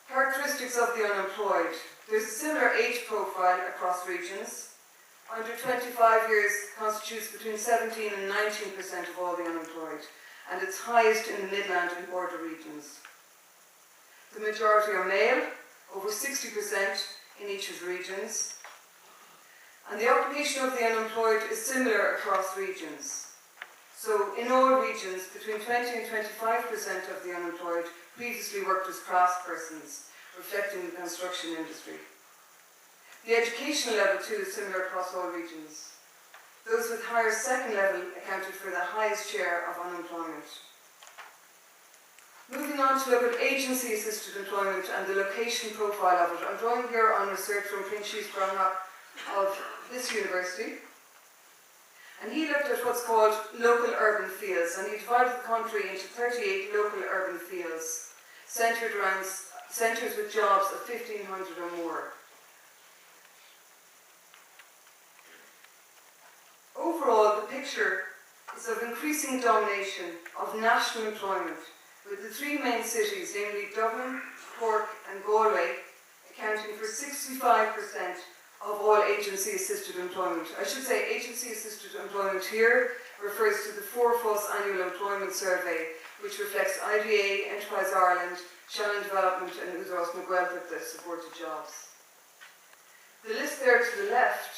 Characteristics of the unemployed. There's a similar age profile across regions. Under 25 years constitutes between 17 and 19% of all the unemployed, and it's highest in the Midland and border regions. The majority are male, over 60% in each of the regions. And the occupation of the unemployed is similar across regions. So in all regions, between 20 and 25% of the unemployed previously worked as craftspersons, reflecting the construction industry. The educational level too is similar across all regions. Those with higher second level accounted for the highest share of unemployment. Moving on to look at agency-assisted employment and the location profile of it. I'm drawing here on research from Pinchis Brownlock of this university. And he looked at what's called local urban fields, and he divided the country into 38 local urban fields, centred around centres with jobs of 1,500 or more. Overall, the picture is of increasing domination of national employment, with the three main cities, namely Dublin, Cork and Galway, accounting for 65% of all agency-assisted employment. I should say agency-assisted employment here refers to the Forfos Annual Employment Survey, which reflects IDA, Enterprise Ireland, Shannon Development and Údarás na Gaeltacht that supported jobs. The list there to the left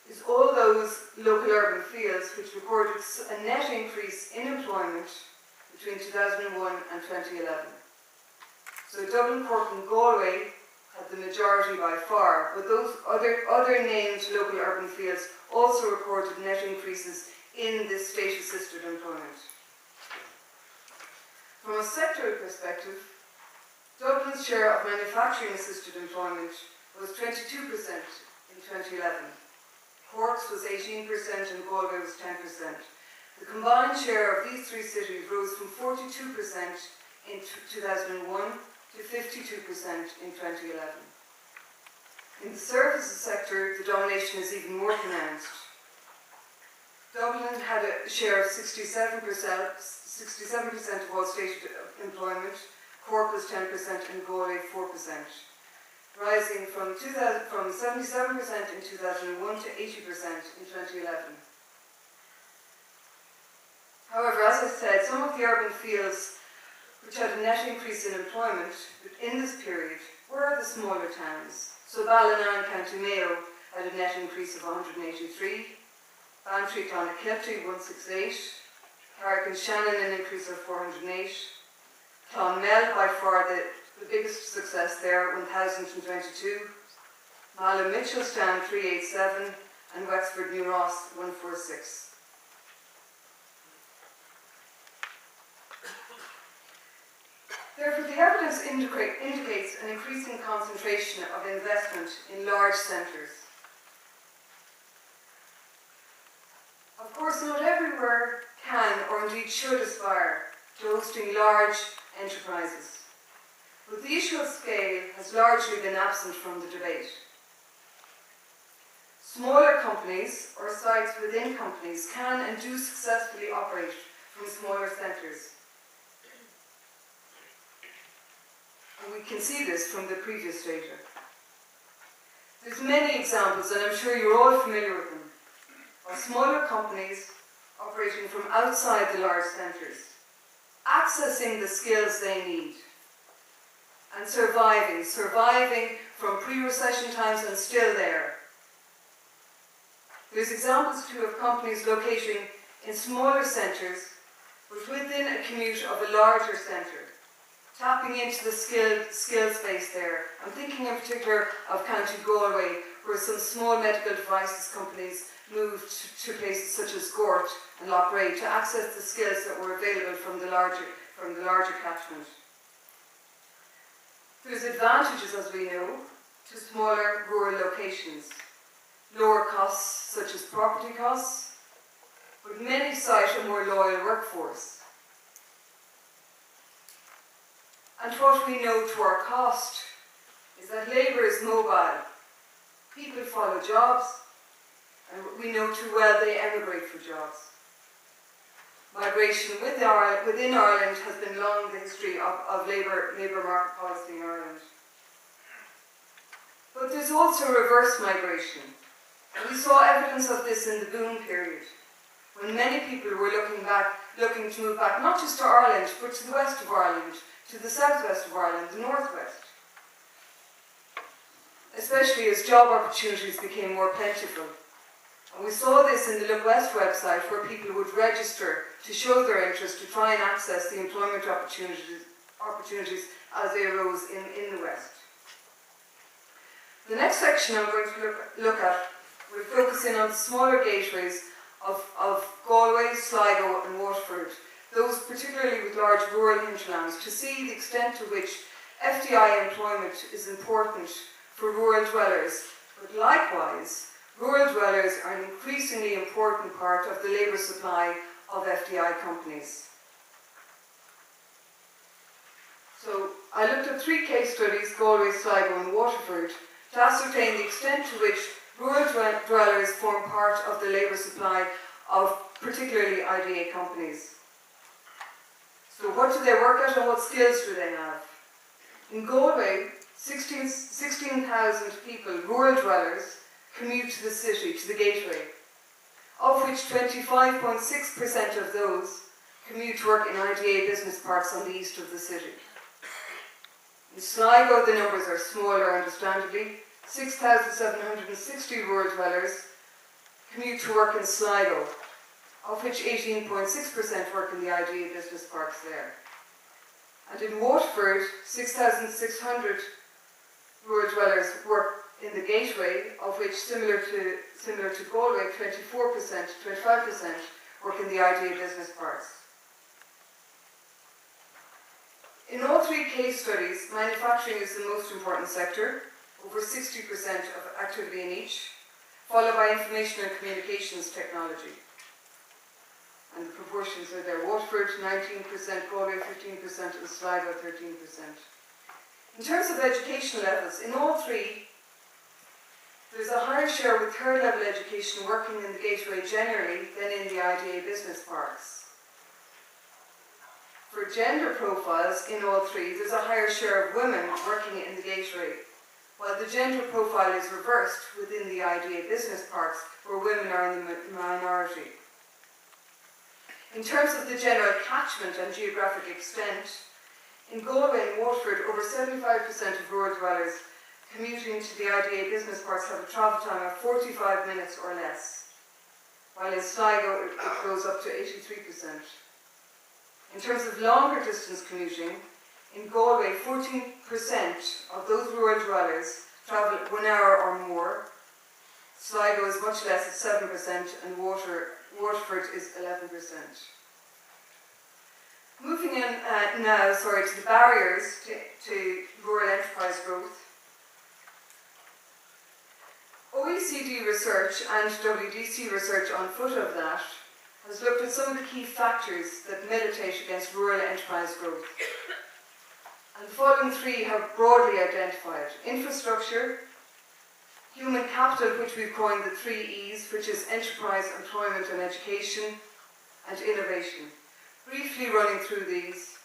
is all those local urban fields which recorded a net increase in employment between 2001 and 2011. So Dublin, Cork and Galway had the majority by far, but those other named local urban fields also recorded net increases in this state-assisted employment. From a sectoral perspective, Dublin's share of manufacturing-assisted employment was 22% in 2011. Cork's was 18% and Galway was 10%. The combined share of these three cities rose from 42% in 2001 to 52% in 2011. In the services sector, the domination is even more pronounced. Dublin had a share of 67% of all state employment, Cork was 10% and Galway 4%, rising from 77% in 2001 to 80% in 2011. However, as I said, some of the urban fields which had a net increase in employment in this period were the smaller towns. So Ballina, County Mayo, had a net increase of 183, Bantry, Clonakilty, 168, Carrick and Shannon, an increase of 408, Clonmel, by far the biggest success there, 1,022, Mallow Mitchelstown, 387, and Wexford New Ross, 146. Therefore, the evidence indicates an increasing concentration of investment in large centres. Of course, not everywhere can or indeed should aspire to hosting large enterprises, but the issue of scale has largely been absent from the debate. Smaller companies or sites within companies can and do successfully operate from smaller centres. And we can see this from the previous data. There's many examples, and I'm sure you're all familiar with them, of smaller companies operating from outside the large centres, accessing the skills they need, and surviving from pre-recession times and still there. There's examples too of companies locating in smaller centres, but within a commute of a larger centre, tapping into the skill space there. I'm thinking in particular of County Galway, where some small medical devices companies moved to places such as Gort and Loughrea to access the skills that were available from the larger catchment. There's advantages, as we know, to smaller rural locations. Lower costs, such as property costs, but many cite a more loyal workforce. And what we know to our cost is that labour is mobile. People follow jobs, and we know too well they emigrate for jobs. Migration within Ireland has been long the history of labour market policy in Ireland. But there's also reverse migration. And we saw evidence of this in the boom period, when many people were looking to move back, not just to Ireland, but to the west of Ireland, to the southwest of Ireland, the northwest. Especially as job opportunities became more plentiful. And we saw this in the Look West website, where people would register to show their interest to try and access the employment opportunities as they arose in the west. The next section I'm going to look at will focus in on the smaller gateways of Galway, Sligo and Waterford, those particularly with large rural hinterlands, to see the extent to which FDI employment is important for rural dwellers, but likewise, rural dwellers are an increasingly important part of the labour supply of FDI companies. So I looked at 3 case studies, Galway, Sligo and Waterford, to ascertain the extent to which rural dwellers form part of the labour supply of particularly IDA companies. So what do they work at and what skills do they have? In Galway, 16,000 people, rural dwellers, commute to the city, to the gateway, of which 25.6% of those commute to work in IDA business parks on the east of the city. In Sligo, the numbers are smaller, understandably. 6,760 rural dwellers commute to work in Sligo, of which 18.6% work in the IDA business parks there. And in Waterford, 6,600 rural dwellers work in the gateway, of which, similar to Galway, 25% work in the IDA business parks. In all three case studies, manufacturing is the most important sector, over 60% of activity in each, followed by information and communications technology. And the proportions are there. Waterford 19%, Galway 15%, and Sligo 13%. In terms of education levels, in all three, there's a higher share with third level education working in the gateway generally than in the IDA business parks. For gender profiles, in all three, there's a higher share of women working in the gateway, while the gender profile is reversed within the IDA business parks, where women are in the minority. In terms of the general catchment and geographic extent, in Galway and Waterford, over 75% of rural dwellers commuting to the IDA business parks have a travel time of 45 minutes or less, while in Sligo it goes up to 83%. In terms of longer distance commuting, in Galway 14% of those rural dwellers travel 1 hour or more. Sligo is much less at 7% and Waterford is 11%. Moving in now to the barriers to rural enterprise growth. OECD research and WDC research on foot of that has looked at some of the key factors that militate against rural enterprise growth. And the following three have broadly identified: infrastructure, human capital, which we've coined the 3 E's, which is enterprise, employment and education, and innovation. Briefly running through these.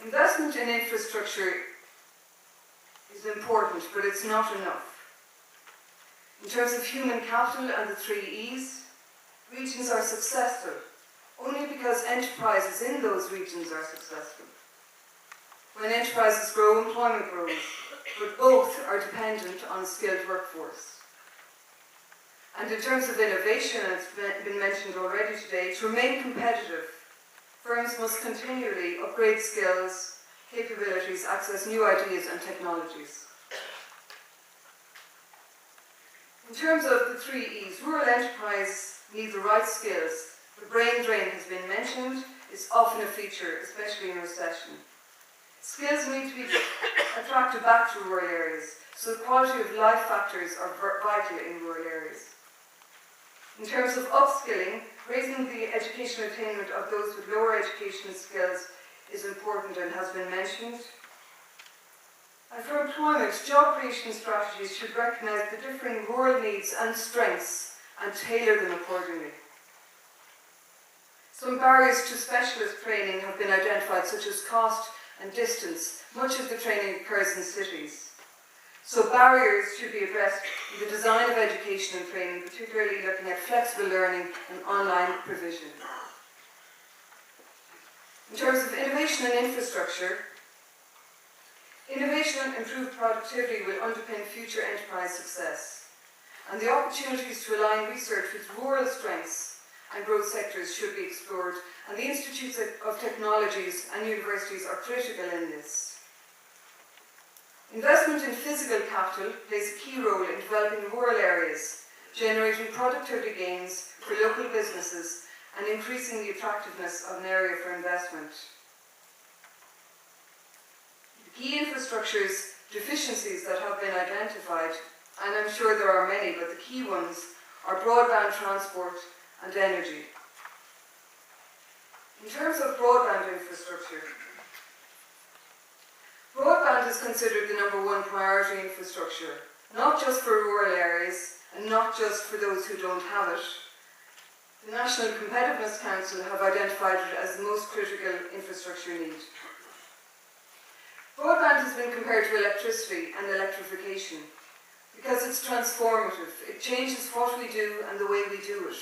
Investment in infrastructure is important, but it's not enough. In terms of human capital and the 3 E's, regions are successful only because enterprises in those regions are successful. When enterprises grow, employment grows, but both are dependent on a skilled workforce. And in terms of innovation, and it's been mentioned already today, to remain competitive, firms must continually upgrade skills, capabilities, access new ideas and technologies. In terms of the 3 E's, rural enterprise need the right skills. The brain drain has been mentioned. It's often a feature, especially in recession. Skills need to be attracted back to rural areas, so the quality of life factors are vital in rural areas. In terms of upskilling, raising the educational attainment of those with lower educational skills is important and has been mentioned. And for employment, job creation strategies should recognise the differing rural needs and strengths and tailor them accordingly. Some barriers to specialist training have been identified, such as cost and distance. Much of the training occurs in cities. So barriers should be addressed in the design of education and training, particularly looking at flexible learning and online provision. In terms of innovation and infrastructure, innovation and improved productivity will underpin future enterprise success. And the opportunities to align research with rural strengths and growth sectors should be explored, and the institutes of technologies and universities are critical in this. Investment in physical capital plays a key role in developing rural areas, generating productivity gains for local businesses and increasing the attractiveness of an area for investment. The key infrastructure's deficiencies that have been identified, and I'm sure there are many, but the key ones are broadband, transport and energy. In terms of broadband infrastructure, broadband is considered the #1 priority infrastructure, not just for rural areas and not just for those who don't have it, The National Competitiveness Council have identified it as the most critical infrastructure need. Broadband has been compared to electricity and electrification because it's transformative. It changes what we do and the way we do it.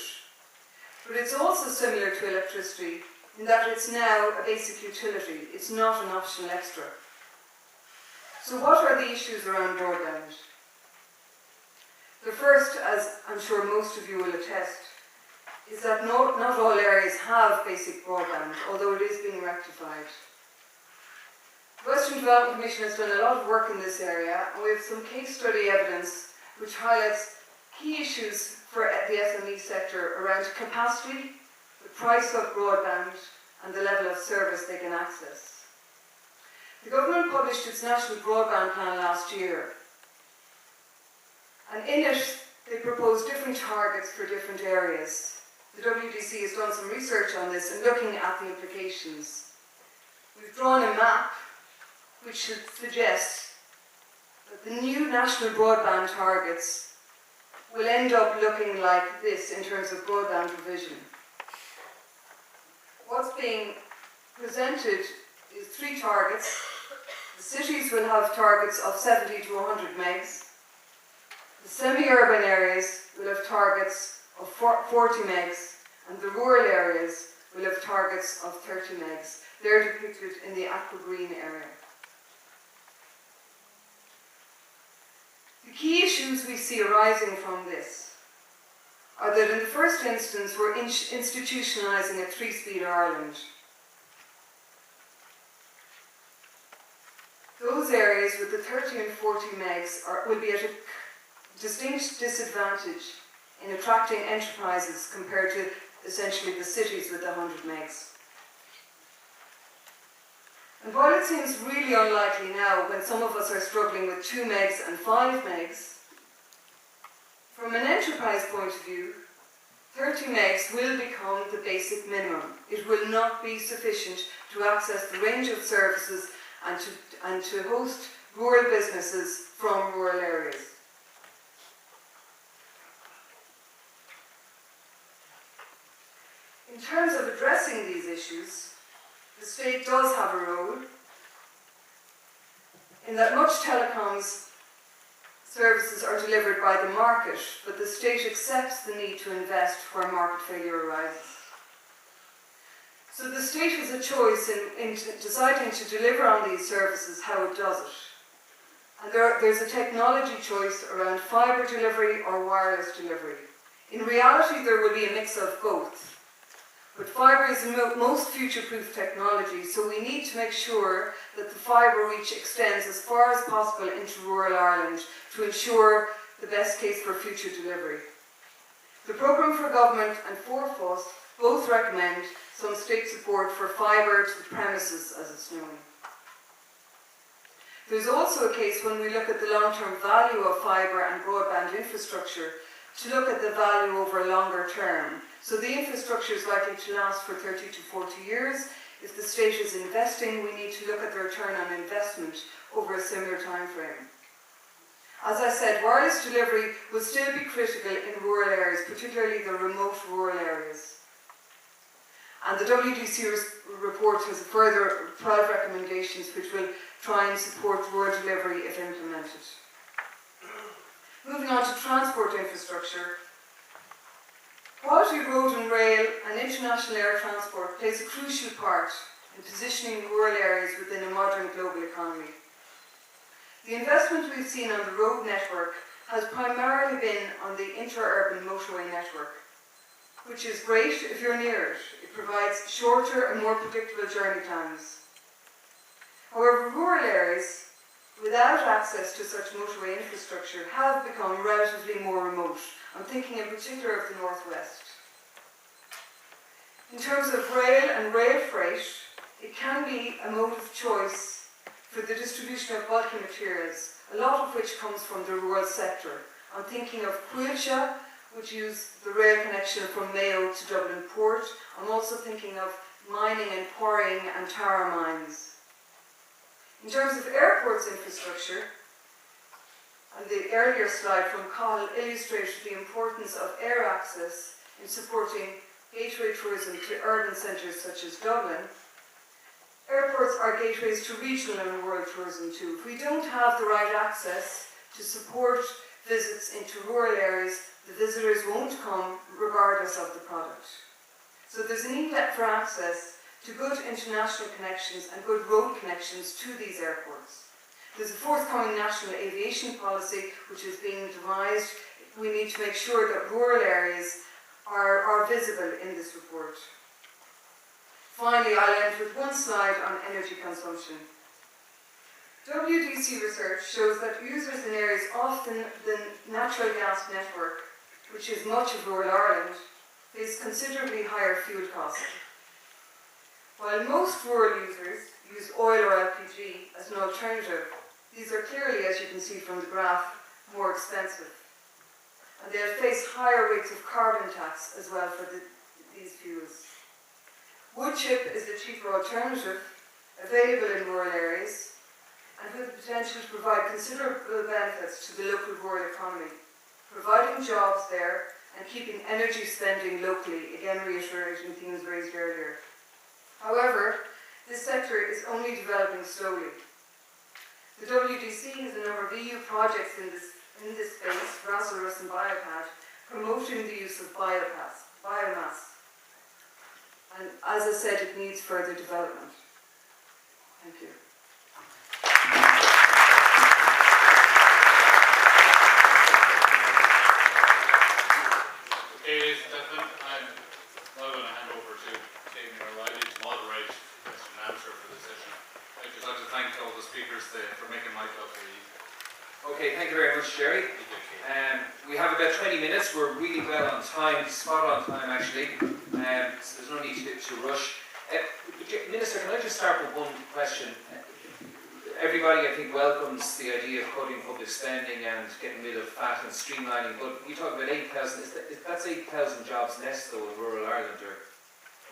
But it's also similar to electricity in that it's now a basic utility. It's not an optional extra. So what are the issues around broadband? The first, as I'm sure most of you will attest, is that not all areas have basic broadband, although it is being rectified. The Western Development Commission has done a lot of work in this area, and we have some case study evidence which highlights key issues for the SME sector around capacity, the price of broadband, and the level of service they can access. The government published its National Broadband Plan last year, and in it they proposed different targets for different areas. The WDC has done some research on this and looking at the implications. We've drawn a map which should suggest that the new national broadband targets will end up looking like this in terms of broadband provision. What's being presented is 3 targets. The cities will have targets of 70 to 100 megs. The semi-urban areas will have targets of 40 megs, and the rural areas will have targets of 30 megs. They're depicted in the aqua green area. The key issues we see arising from this are that in the first instance we're institutionalising a 3-speed Ireland. Those areas with the 30 and 40 megs will be at a distinct disadvantage in attracting enterprises compared to essentially the cities with the 100 megs. And while it seems really unlikely now when some of us are struggling with 2 megs and 5 megs, from an enterprise point of view, 30 megs will become the basic minimum. It will not be sufficient to access the range of services and to host rural businesses from rural areas. In terms of addressing these issues, the state does have a role in that much telecoms services are delivered by the market, but the state accepts the need to invest where market failure arises. So the state has a choice in deciding to deliver on these services, how it does it. And there's a technology choice around fibre delivery or wireless delivery. In reality, there will be a mix of both. But fibre is the most future-proof technology, so we need to make sure that the fibre reach extends as far as possible into rural Ireland to ensure the best case for future delivery. The Programme for Government and Forfos both recommend some state support for fibre to the premises, as it's known. There's also a case when we look at the long-term value of fibre and broadband infrastructure to look at the value over a longer term. So the infrastructure is likely to last for 30 to 40 years. If the state is investing, we need to look at the return on investment over a similar time frame. As I said, wireless delivery will still be critical in rural areas, particularly the remote rural areas. And the WDC report has further 12 recommendations which will try and support rural delivery if implemented. Moving on to transport infrastructure. Quality road and rail and international air transport plays a crucial part in positioning rural areas within a modern global economy. The investment we've seen on the road network has primarily been on the inter-urban motorway network, which is great if you're near it. It provides shorter and more predictable journey times. However, rural areas without access to such motorway infrastructure have become relatively more remote. I'm thinking in particular of the northwest. In terms of rail and rail freight, it can be a mode of choice for the distribution of bulky materials, a lot of which comes from the rural sector. I'm thinking of Quilcha, which use the rail connection from Mayo to Dublin Port. I'm also thinking of mining and quarrying and tar mines. In terms of airports infrastructure, and the earlier slide from Cahill illustrated the importance of air access in supporting gateway tourism to urban centres such as Dublin, airports are gateways to regional and rural tourism too. If we don't have the right access to support visits into rural areas, the visitors won't come regardless of the product. So there's a need for access to good international connections and good road connections to these airports. There's a forthcoming national aviation policy which is being devised. We need to make sure that rural areas are visible in this report. Finally, I'll end with one slide on energy consumption. WDC research shows that users in areas often the natural gas network, which is much of rural Ireland, face considerably higher fuel costs. While most rural users use oil or LPG as an alternative, these are clearly, as you can see from the graph, more expensive. And they'll face higher rates of carbon tax as well for these fuels. Wood chip is the cheaper alternative, available in rural areas, and with the potential to provide considerable benefits to the local rural economy, providing jobs there and keeping energy spending locally, again reiterating themes raised earlier. However, this sector is only developing slowly. The WDC has a number of EU projects in this space, Rasarus and Biopad, promoting the use of biomass. And as I said, it needs further development. Thank you. Okay, ladies and gentlemen, I'm now going to hand over to Damien O'Reilly to moderate question and answer for the session. I'd just like to thank all the speakers for making my job very easy. Okay, thank you very much, Jerry. We have about 20 minutes. We're really well on time, spot on time actually. So there's no need to rush. Minister, can I just start with one question? Everybody, I think, welcomes the idea of cutting public spending and getting rid of fat and streamlining, but you talk about 8,000, that's 8,000 jobs less though in rural Ireland, or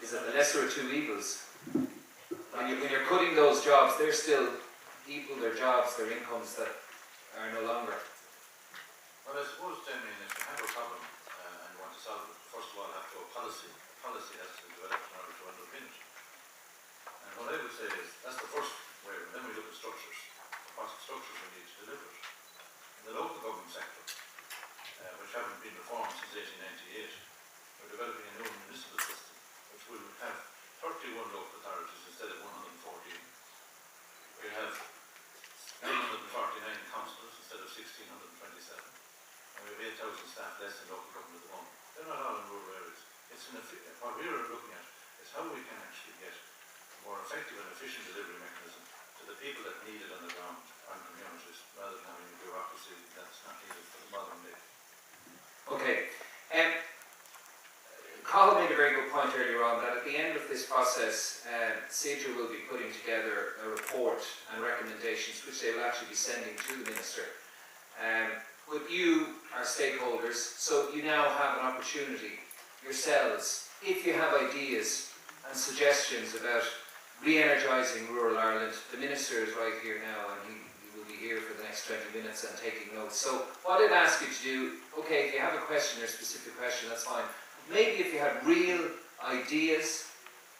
is it the lesser of two evils? When you're cutting those jobs, they're still people, their jobs, their incomes that are no longer. Well, I suppose, Damien, if you have a problem and you want to solve it, first of all, have to have a policy. A policy has to be developed in order to underpin it. And what I would say is, that's the first way. Then we look at structures. What structures we need to deliver it. In the local government sector, which haven't been reformed since 1898, we're developing a new municipal system, which will have 31 local authorities instead of 114. We'll have 949 councillors instead of 1,627. And we have 8,000 staff less in local government at the moment. They're not all in rural areas. What we're looking at is how we can actually get a more effective and efficient delivery mechanism to the people that need it on the ground and communities, rather than having a bureaucracy that's not needed for the modern day. Okay. Cathal made a very good point earlier on that at the end of this process, Cedra will be putting together a report and recommendations which they will actually be sending to the Minister. But you are stakeholders, so you now have an opportunity yourselves, if you have ideas and suggestions about re-energising rural Ireland. The Minister is right here now and he will be here for the next 20 minutes and taking notes. So what I'd ask you to do, okay, if you have a question or a specific question, that's fine. Maybe if you have real ideas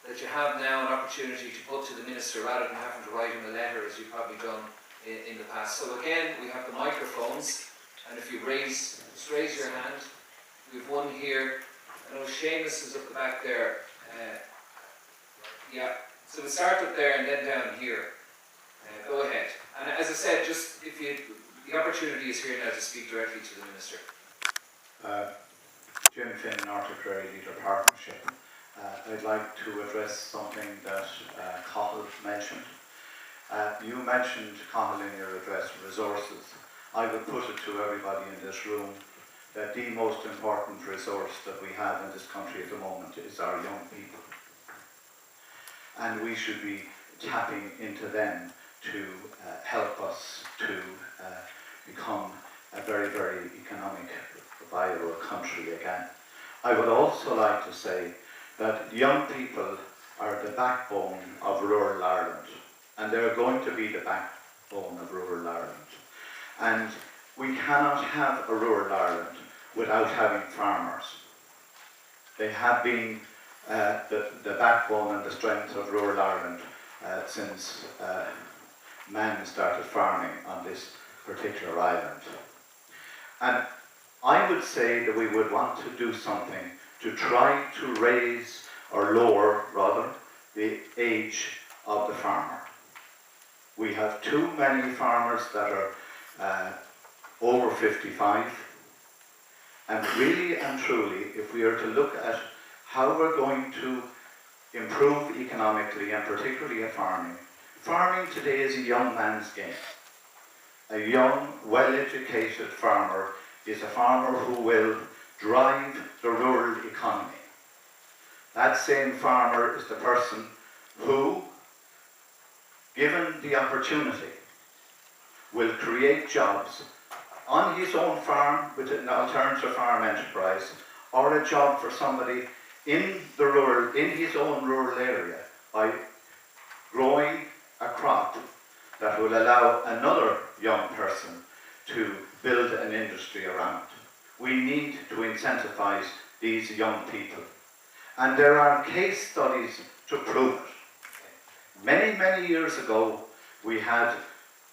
that you have now an opportunity to put to the Minister rather than having to write him a letter as you've probably done in the past. So again, we have the microphones, and if you just raise your hand. We have one here. I know Seamus is up the back there. Yeah, so we'll start up there and then down here. Go ahead. And as I said, just if you, the opportunity is here now to speak directly to the Minister. Jim Finn, North Prairie Leader Partnership. I'd like to address something that Cathal mentioned. You mentioned, Cathal, in your address, resources. I would put it to everybody in this room that the most important resource that we have in this country at the moment is our young people. And we should be tapping into them to help us to become a very, very economic, viable country again. I would also like to say that young people are the backbone of rural Ireland, and they're going to be the backbone of rural Ireland. And we cannot have a rural Ireland without having farmers. They have been the backbone and the strength of rural Ireland since man started farming on this particular island. And I would say that we would want to do something to try to raise, or lower rather, the age of the farmer. We have too many farmers that are over 55, and really and truly, if we are to look at how we're going to improve economically, and particularly at farming, farming today is a young man's game. A young, well-educated farmer is a farmer who will drive the rural economy. That same farmer is the person who, given the opportunity, will create jobs on his own farm with an alternative farm enterprise, or a job for somebody in his own rural area by growing a crop that will allow another young person to build an industry around. We need to incentivize these young people. And there are case studies to prove it. Many, many years ago, we had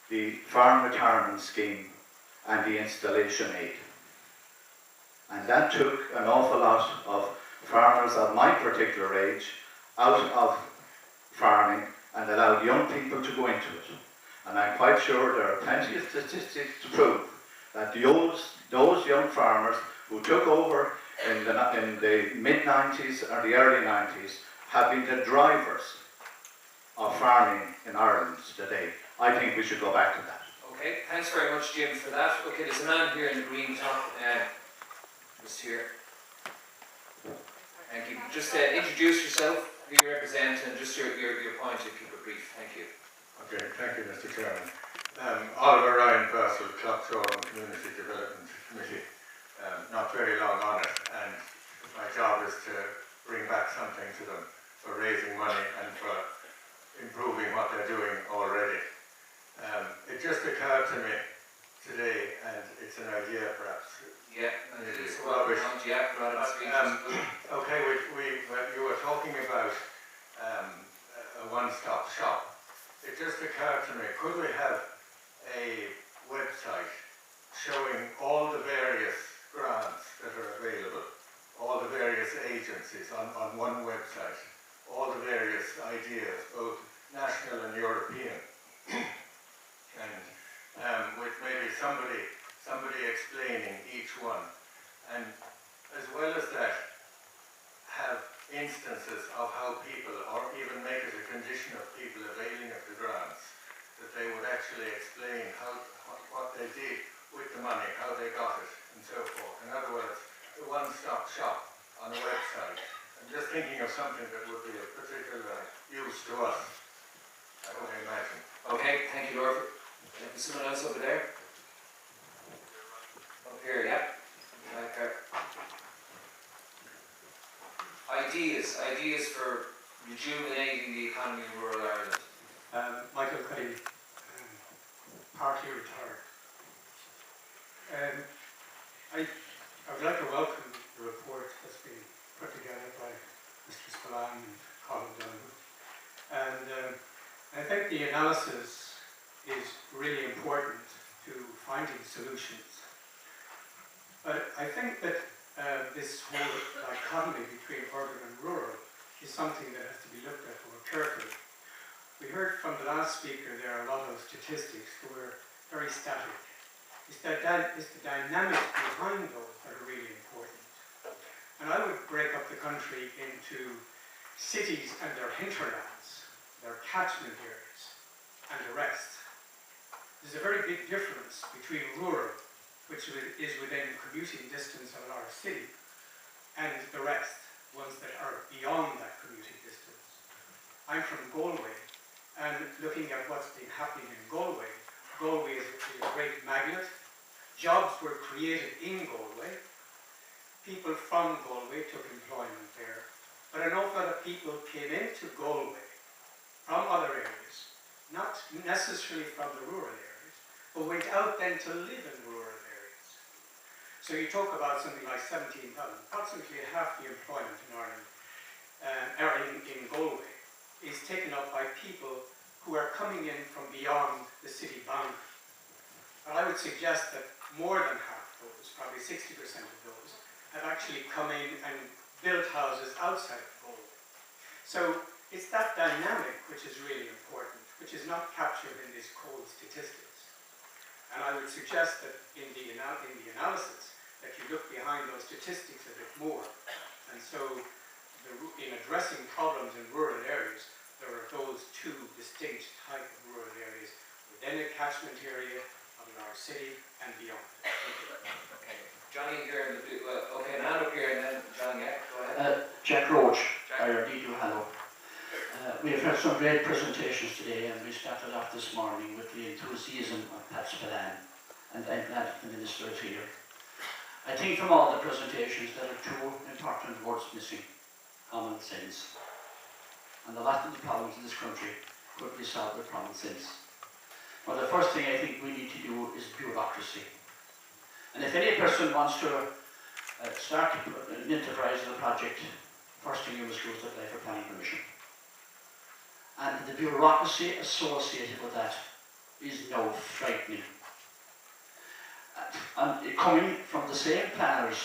the Farm Retirement Scheme and the Installation Aid. And that took an awful lot of farmers of my particular age out of farming and allowed young people to go into it. And I'm quite sure there are plenty of statistics to prove that those young farmers who took over in the mid-90s or the early 90s have been the drivers of farming in Ireland today. I think we should go back to that. Okay, thanks very much, Jim, for that. Okay, there's a man here in the green top, just here. Thank you. Just introduce yourself, who you represent, and just your point if you could brief. Thank you. Okay, thank you, Mr. Chairman. Oliver Ryan, Parcel, Cloughtshore Community Development Committee. Not very long on it, and my job is to bring back something to them for raising money and for improving what they're doing already. It just occurred to me today, and it's an idea perhaps. Yeah, it is rubbish. Yeah, okay, you were talking about a one-stop shop. It just occurred to me, could we have a website showing all the various grants that are available, all the various agencies on one website, all the various ideas, both national and European, and with maybe somebody explaining each one, and as well as that, have instances of how people, or even make it a condition of people availing of the grants, that they would actually explain what they did with the money, how they got it, and so forth. In other words, the one-stop shop on a website. I'm just thinking of something that would be of particular use to us, I would imagine. Okay, thank you, Lord. Is someone else over there? Up here, yeah. Right there. Ideas for rejuvenating the economy in rural Ireland. Michael Cuddy, party retired. I would like to welcome the report that's been put together by Mr. Spillane and Colin Donovan. And I think the analysis is really important to finding solutions. But I think that this whole dichotomy between urban and rural is something that has to be looked at more carefully. We heard from the last speaker there a lot of statistics that were very static. It's the dynamics behind those that are really important. And I would break up the country into cities and their hinterlands, their catchment areas, and the rest. There's a very big difference between rural, which is within commuting distance of our city, and the rest, ones that are beyond that commuting distance. I'm from Galway, and looking at what's been happening in Galway, Galway is a great magnet. Jobs were created in Galway. People from Galway took employment there. But an awful lot of people came into Galway from other areas, not necessarily from the rural areas, but went out then to live in rural areas. So you talk about something like 17,000, approximately half the employment in Ireland, or in Galway, is taken up by people who are coming in from beyond the city boundary. But I would suggest that more than half of those, probably 60% of those, have actually come in and built houses outside of Galway. So it's that dynamic which is really important, which is not captured in these cold statistics. And I would suggest that in the analysis, that you look behind those statistics a bit more. And so in addressing problems in rural areas, there are those two distinct type of rural areas within a catchment area of a large city and beyond. Okay. Johnny here in the blue, okay, man up here and then John, yeah, go ahead. Jack Roach, Jack. IRD Hello. We have had some great presentations today, and we started off this morning with the enthusiasm of Pat Spillane, and I'm glad the Minister is here. I think from all the presentations there are two important words missing: common sense. And a lot of the problems in this country could be solved with common sense. Well, the first thing I think we need to do is bureaucracy. And if any person wants to start an enterprise or a project, first thing you must do is apply for planning permission. And the bureaucracy associated with that is now frightening. And coming from the same planners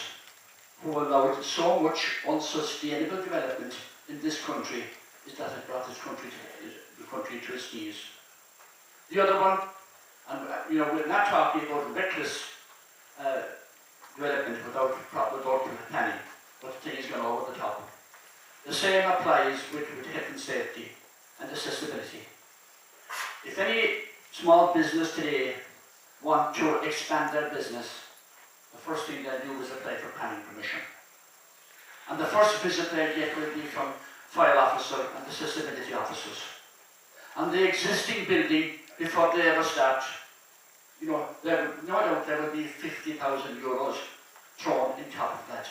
who allowed so much unsustainable development in this country, is that it brought this country to its knees. The other one, and we're not talking about reckless development without planning, but things going over the top. The same applies with health and safety and accessibility. If any small business today want to expand their business, the first thing they'll do is apply for planning permission. And the first visit they'll get will be from fire officer and accessibility officers. And the existing building, before they ever start, no doubt there will be €50,000 thrown on top of that.